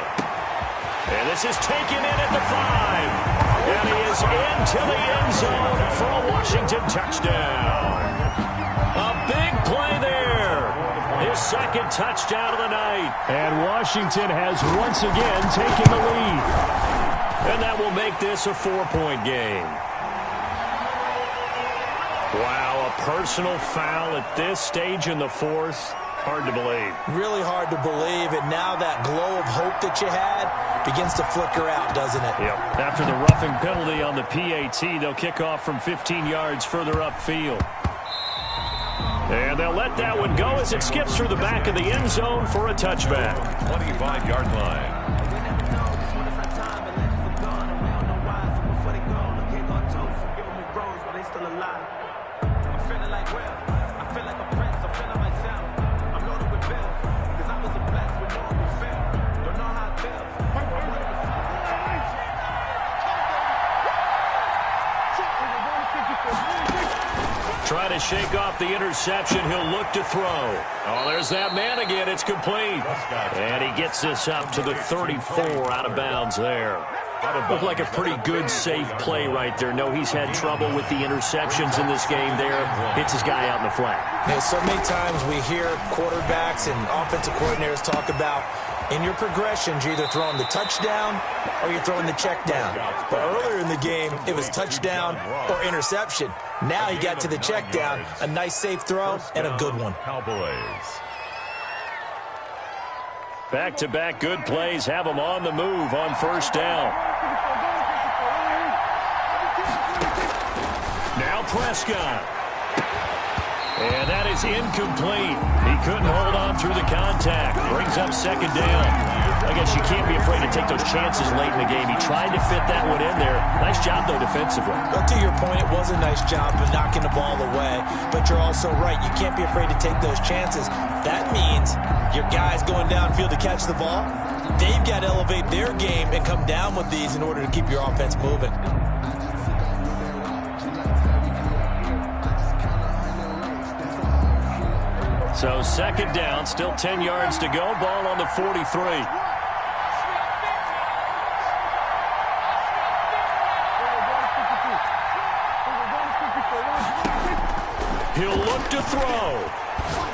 And this is taken in at the 5. And he is into the end zone for a Washington touchdown. A big play there. His second touchdown of the night. And Washington has once again taken the lead. And that will make this a 4-point game. Wow, a personal foul at this stage in the fourth. Hard to believe. Really hard to believe, and now that glow of hope that you had begins to flicker out, doesn't it? Yep. After the roughing penalty on the PAT, they'll kick off from 15 yards further upfield. And they'll let that one go as it skips through the back of the end zone for a touchback. 25-yard line. Try to shake off the interception. He'll look to throw. Oh, there's that man again. It's complete. And he gets this up to the 34 out of bounds there. Looked like a pretty good, safe play right there. No, he's had trouble with the interceptions in this game there. Hits his guy out in the flat. Yeah, so many times we hear quarterbacks and offensive coordinators talk about in your progressions, you're either throwing the touchdown or you're throwing the check down. But earlier in the game, it was touchdown or interception. Now he got to the check down, a nice safe throw, and a good one. Cowboys. Back-to-back good plays have them on the move on first down. Now Prescott. And that is incomplete. He couldn't hold on through the contact. Brings up second down. I guess you can't be afraid to take those chances late in the game. He tried to fit that one in there. Nice job, though, defensively. Well, to your point, it was a nice job of knocking the ball away. But you're also right. You can't be afraid to take those chances. That means your guys going downfield to catch the ball, they've got to elevate their game and come down with these in order to keep your offense moving. So second down, still 10 yards to go. Ball on the 43. He'll look to throw.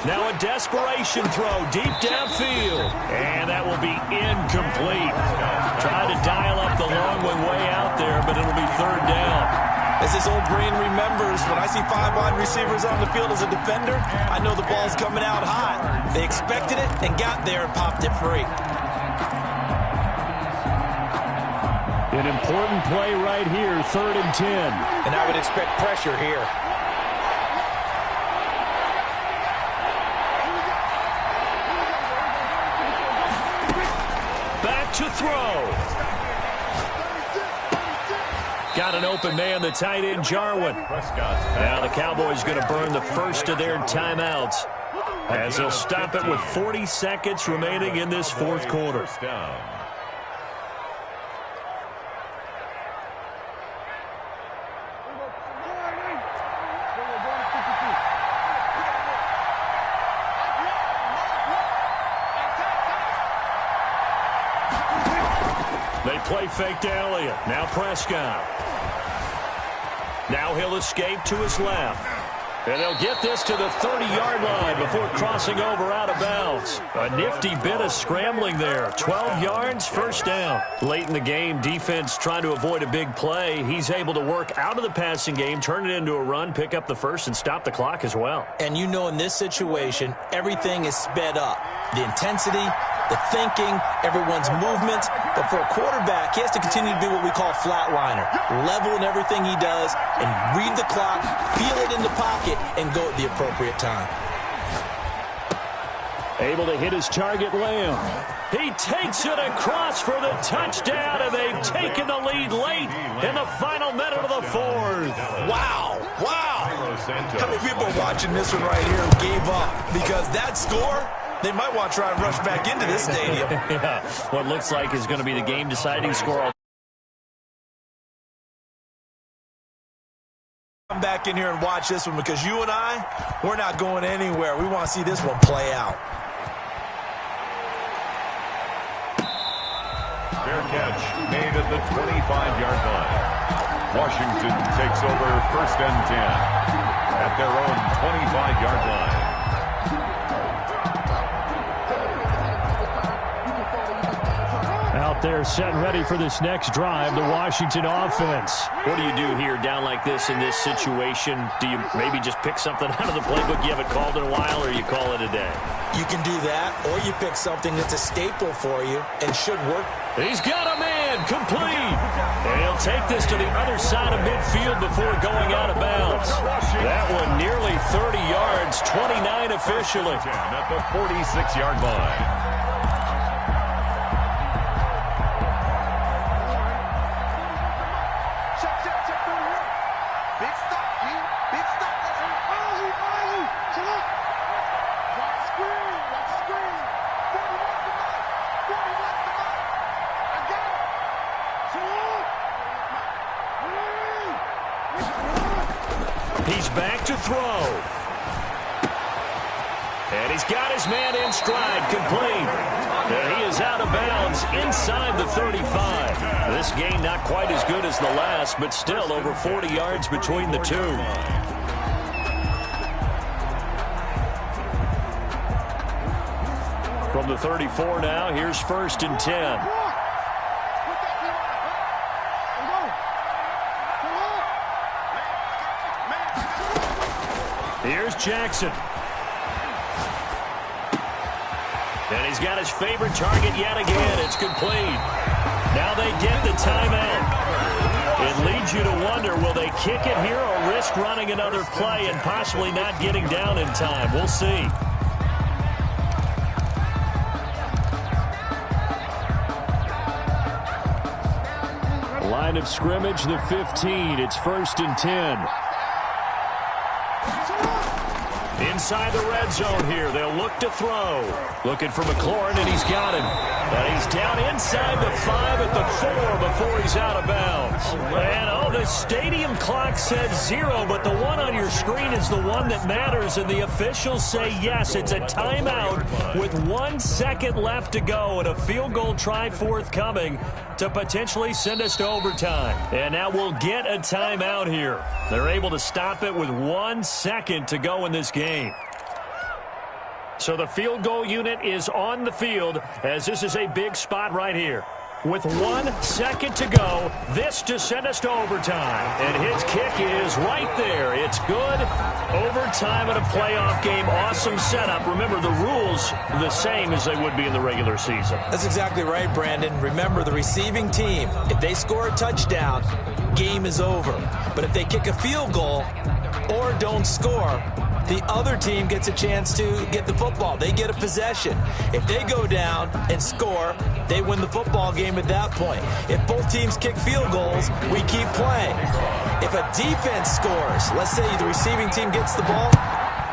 Now a desperation throw deep downfield. And that will be incomplete. Tried to dial up the long one way out there, but it'll be third down. As this old brain remembers, when I see 5 wide receivers on the field as a defender, I know the ball's coming out hot. They expected it and got there and popped it free. An important play right here, 3rd and 10. And I would expect pressure here. Back to throw. Got an open man, the tight end, Jarwin. Now the Cowboys going to burn the first of their timeouts as they'll stop it with 40 seconds remaining in this fourth quarter. They play fake to Elliott. Now Prescott. Now he'll escape to his left. And they'll get this to the 30-yard line before crossing over out of bounds. A nifty bit of scrambling there. 12 yards, first down. Late in the game, defense trying to avoid a big play. He's able to work out of the passing game, turn it into a run, pick up the first, and stop the clock as well. And you know in this situation, everything is sped up. The intensity, the thinking, everyone's movement. But for a quarterback, he has to continue to be what we call flatliner. Level in everything he does and read the clock, feel it in the pocket, and go at the appropriate time. Able to hit his target, Lamb. He takes it across for the touchdown, and they've taken the lead late in the final minute of the fourth. Wow. Wow. How many people are watching this one right here who gave up? Because that score, they might want to try and rush back into this stadium. Yeah, what looks like is going to be the game-deciding score. Come back in here and watch this one because you and I, we're not going anywhere. We want to see this one play out. Fair catch made at the 25-yard line. Washington takes over first and 10 at their own 25-yard line. Out there set and ready for this next drive, the Washington offense. What do you do here down like this in this situation? Do you maybe just pick something out of the playbook you haven't called in a while, or you call it a day? You can do that, or you pick something that's a staple for you and should work. He's got a man, complete. And he'll take this to the other side of midfield before going out of bounds. That one nearly 30 yards, 29 officially. At the 46-yard line. He's back to throw. And he's got his man in stride, complete. And he is out of bounds inside the 35. This game not quite as good as the last, but still over 40 yards between the two. From the 34 now, here's first and 10. Here's Jackson. And he's got his favorite target yet again. It's complete. Now they get the timeout. It leads you to wonder, will they kick it here or risk running another play and possibly not getting down in time? We'll see. Line of scrimmage, the 15. It's first and 10. Inside the red zone here, they'll look to throw. Looking for McLaurin, and he's got him. And he's down inside the 5 at the 4 before he's out of bounds. And, oh, the stadium clock says 0, but the one on your screen is the one that matters, and the officials say yes, it's a timeout with 1 second left to go and a field goal try forthcoming to potentially send us to overtime. And now we'll get a timeout here. They're able to stop it with 1 second to go in this game. So the field goal unit is on the field as this is a big spot right here. With 1 second to go, this to send us to overtime. And his kick is right there. It's good. Overtime in a playoff game. Awesome setup. Remember, the rules the same as they would be in the regular season. That's exactly right, Brandon. Remember, the receiving team, if they score a touchdown, game is over. But if they kick a field goal or don't score, the other team gets a chance to get the football. They get a possession. If they go down and score, they win the football game at that point. If both teams kick field goals, we keep playing. If a defense scores, let's say the receiving team gets the ball,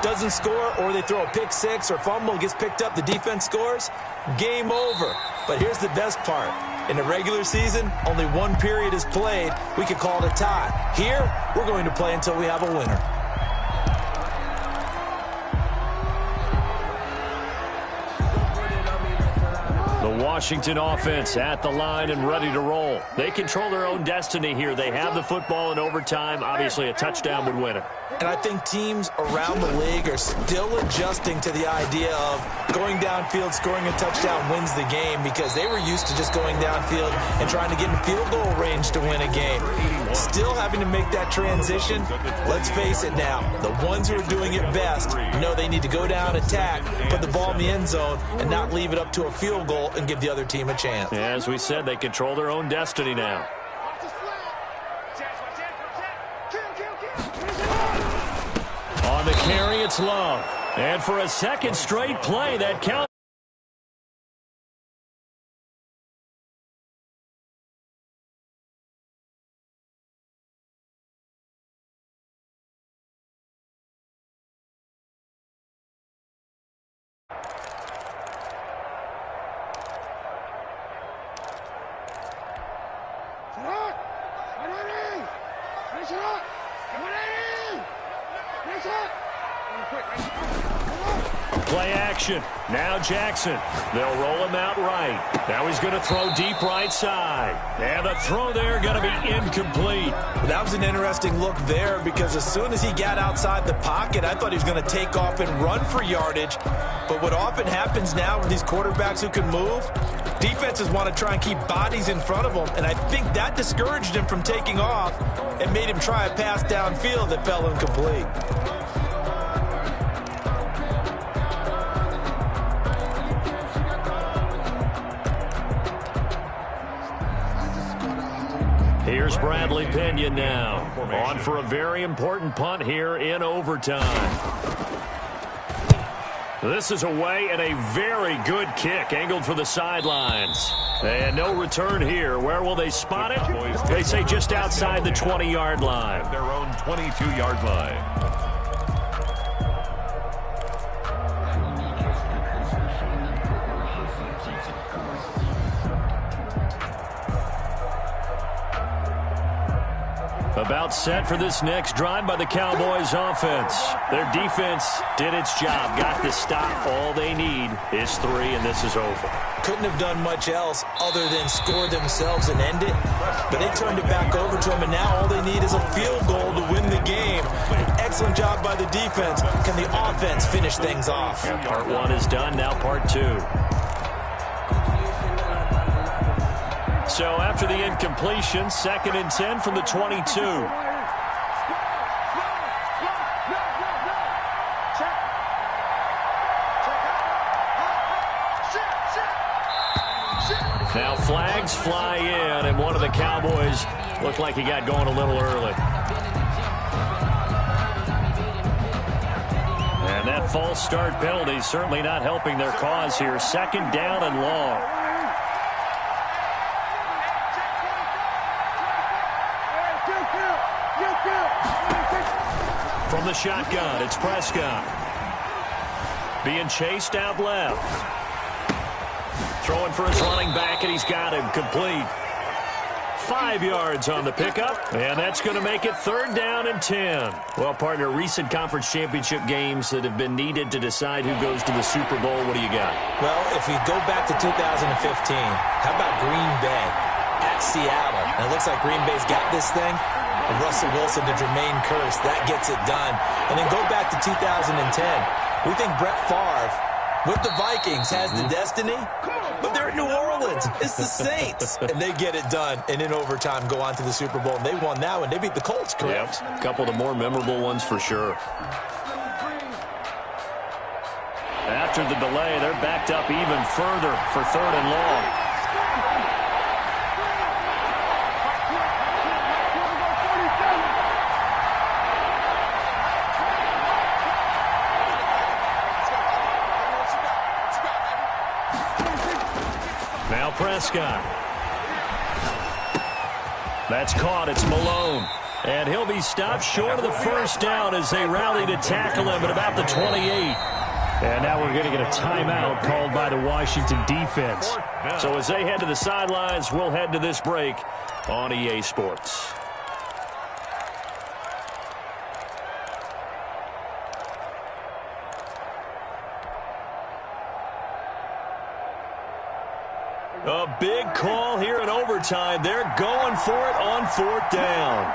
doesn't score, or they throw a pick six or fumble, gets picked up, the defense scores, game over. But here's the best part. In the regular season, only one period is played. We could call it a tie. Here, we're going to play until we have a winner. The Washington offense at the line and ready to roll. They control their own destiny here. They have the football in overtime. Obviously, a touchdown would win it. And I think teams around the league are still adjusting to the idea of going downfield, scoring a touchdown wins the game, because they were used to just going downfield and trying to get in field goal range to win a game. Still having to make that transition. Let's face it now, the ones who are doing it best know they need to go down, attack, put the ball in the end zone, and not leave it up to a field goal and give the other team a chance. Yeah, as we said, they control their own destiny now. On the carry, it's Love. And for a second straight play, that counts. Play action. Now Jackson. They'll roll him out right. Now he's going to throw deep right side. And the throw there going to be incomplete. That was an interesting look there, because as soon as he got outside the pocket, I thought he was going to take off and run for yardage. But what often happens now with these quarterbacks who can move, defenses want to try and keep bodies in front of them, and I think that discouraged him from taking off and made him try a pass downfield that fell incomplete. Here's Bradley Pinion now, on for a very important punt here in overtime. This is away, and a very good kick angled for the sidelines. And no return here. Where will they spot it? They say just outside the 20-yard line. Their own 22-yard line. About set for this next drive by the Cowboys offense. Their defense did its job, got the stop. All they need is 3, and this is over. Couldn't have done much else other than score themselves and end it, but they turned it back over to them, and now all they need is a field goal to win the game. Excellent job by the defense. Can the offense finish things off? Part 1 is done, now part 2. So after the incompletion, 2nd and 10 from the 22. Now flags fly in, and one of the Cowboys looked like he got going a little early. And that false start penalty certainly not helping their cause here. 2nd down and long. From the shotgun, it's Prescott. Being chased out left. Throwing for his running back, and he's got him complete. 5 yards on the pickup, and that's going to make it 3rd down and 10. Well, partner, recent conference championship games that have been needed to decide who goes to the Super Bowl. What do you got? Well, if we go back to 2015, how about Green Bay at Seattle? And it looks like Green Bay's got this thing. And Russell Wilson to Jermaine Kearse, that gets it done. And then go back to 2010. We think Brett Favre, with the Vikings, has the destiny, but they're in New Orleans. It's the Saints. And they get it done. And in overtime, go on to the Super Bowl. And they won that one. They beat the Colts, correct? Yep. A couple of the more memorable ones for sure. After the delay, they're backed up even further for 3rd and long. Now Prescott. That's caught. It's Malone. And he'll be stopped short of the 1st down as they rally to tackle him at about the 28. And now we're going to get a timeout called by the Washington defense. So as they head to the sidelines, we'll head to this break on EA Sports. A big call here in overtime. They're going for it on 4th down.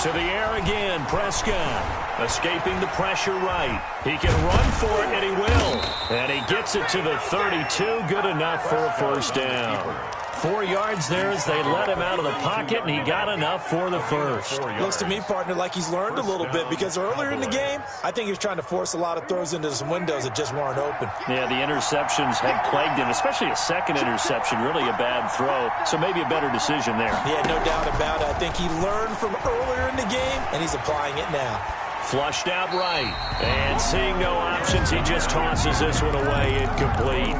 To the air again, Prescott. Escaping the pressure right. He can run for it, and he will. And he gets it to the 32. Good enough for a first down. 4 yards there as they let him out of the pocket, and he got enough for the first. Looks to me, partner, like he's learned a little bit, because earlier in the game, I think he was trying to force a lot of throws into some windows that just weren't open. Yeah, the interceptions had plagued him, especially a second interception, really a bad throw, so maybe a better decision there. Yeah, no doubt about it. I think he learned from earlier in the game, and he's applying it now. Flushed out right, and seeing no options, he just tosses this one away incomplete.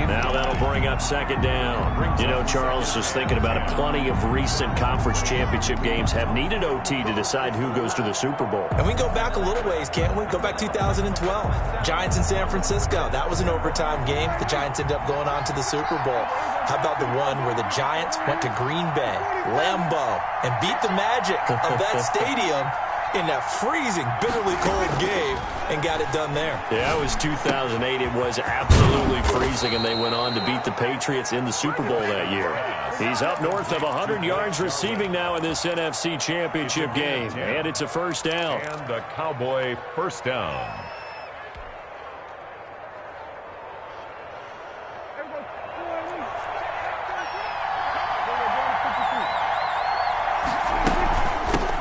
Now that'll bring up second down. You know, Charles, just thinking about it, plenty of recent conference championship games have needed OT to decide who goes to the Super Bowl. And we go back a little ways, can't we? Go back 2012. Giants in San Francisco. That was an overtime game. The Giants ended up going on to the Super Bowl. How about the one where the Giants went to Green Bay, Lambeau, and beat the magic of that stadium in that freezing, bitterly cold game and got it done there. Yeah, it was 2008. It was absolutely freezing, and they went on to beat the Patriots in the Super Bowl that year. He's up north of 100 yards receiving now in this NFC Championship game, and it's a first down. And the Cowboy first down.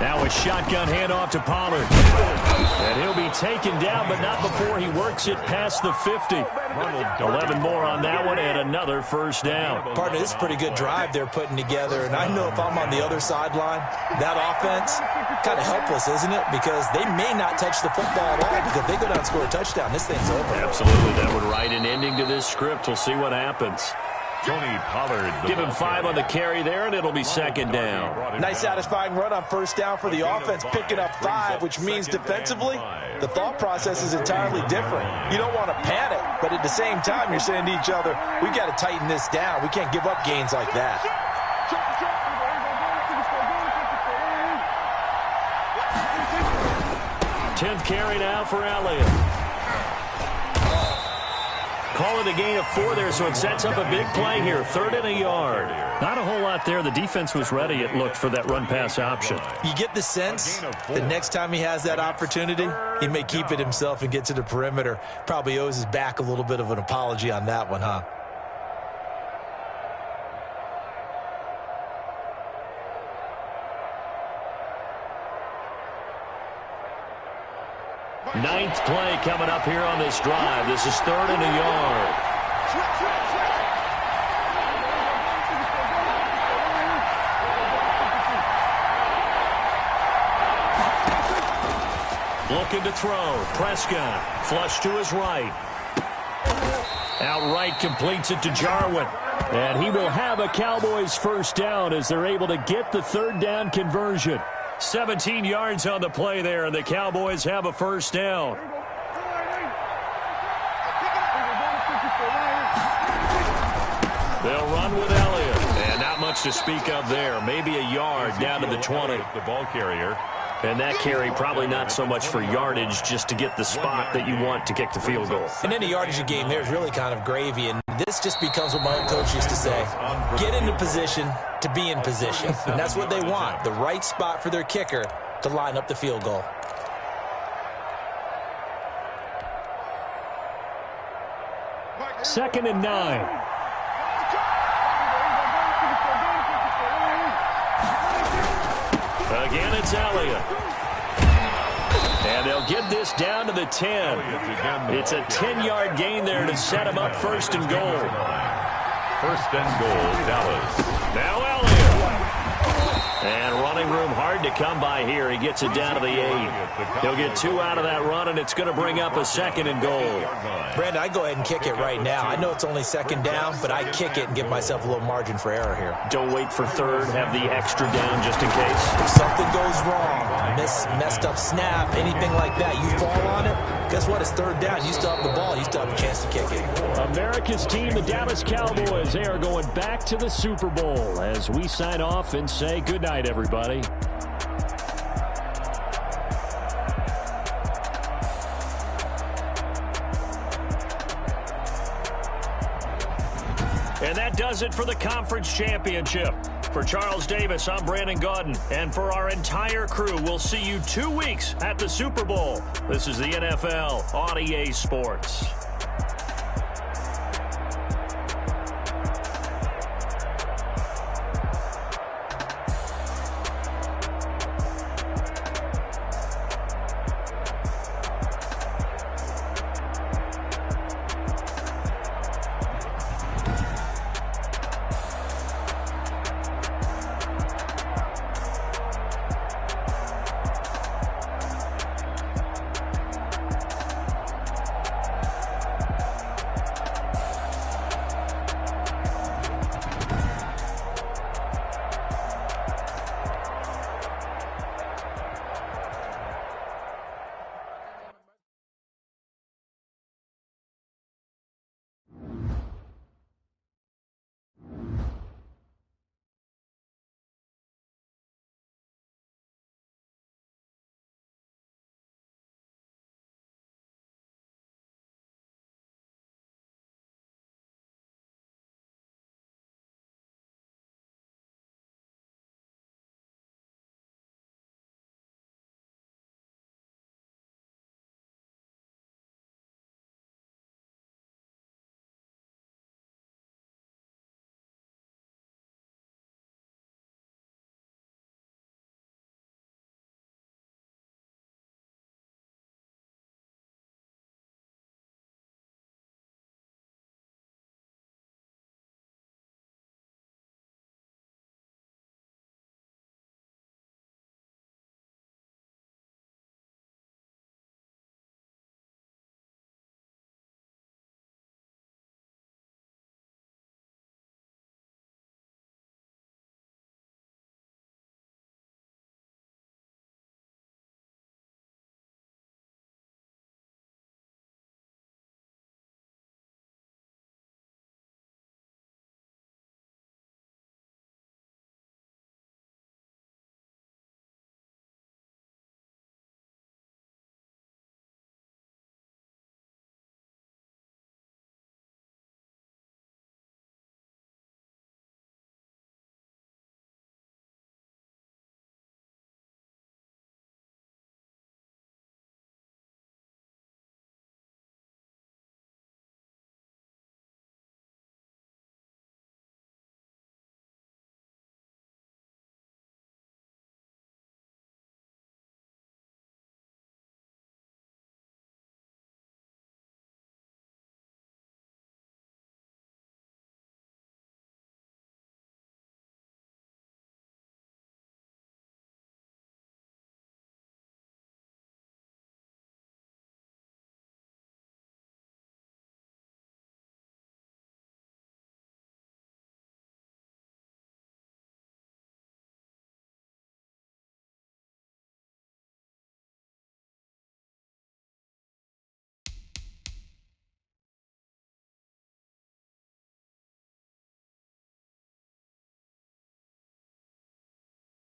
Now a shotgun handoff to Pollard. And he'll be taken down, but not before he works it past the 50. 11 more on that one, and another first down. Partner, this is a pretty good drive they're putting together, and I know if I'm on the other sideline, that offense, kind of helpless, isn't it? Because they may not touch the football at all, because if they go down and score a touchdown, this thing's over. Absolutely. That would write an ending to this script. We'll see what happens. Tony Pollard. Give him 5 on the carry there, and it'll be second down. Nice satisfying run on first down for the offense, picking up 5, which means defensively, the thought process is entirely different. You don't want to panic, but at the same time, you're saying to each other, we got to tighten this down. We can't give up gains like that. 10th carry now for Elliott. Call it a gain of 4 there, so it sets up a big play here. 3rd and a yard. Not a whole lot there. The defense was ready, it looked, for that run-pass option. You get the sense that next time he has that opportunity, he may keep it himself and get to the perimeter. Probably owes his back a little bit of an apology on that one, huh? Ninth play coming up here on this drive. This is 3rd and a yard. Looking to throw. Prescott. Flush to his right. Outright completes it to Jarwin. And he will have a Cowboys first down as they're able to get the 3rd down conversion. 17 yards on the play there, and the Cowboys have a first down. They'll run with Elliott. And not much to speak of there. Maybe a yard down to the 20. The ball carrier. And that carry probably not so much for yardage, just to get the spot that you want to kick the field goal. And any yardage of game there is really kind of gravy, and this just becomes what my old coach used to say. Get into position to be in position. And that's what they want, the right spot for their kicker to line up the field goal. Second and 9. Again, it's Elliott. And they'll get this down to the 10. It's a 10-yard gain there to set him up 1st and goal. 1st and goal, Dallas. Now Elliott. And running room hard to come by here. He gets it down to the 8. He'll get 2 out of that run, and it's going to bring up a 2nd and goal. Brandon, I go ahead and kick it right now. I know it's only 2nd down, but I kick it and give myself a little margin for error here. Don't wait for 3rd. Have the extra down just in case. If something goes wrong, messed up snap, anything like that, you fall on it, guess what? It's 3rd down. You still have the ball. You still have a chance to kick it. America's team, the Dallas Cowboys, they are going back to the Super Bowl as we sign off and say good night, everybody. And that does it for the conference championship. For Charles Davis, I'm Brandon Gaudin. And for our entire crew, we'll see you 2 weeks at the Super Bowl. This is the NFL on EA Sports.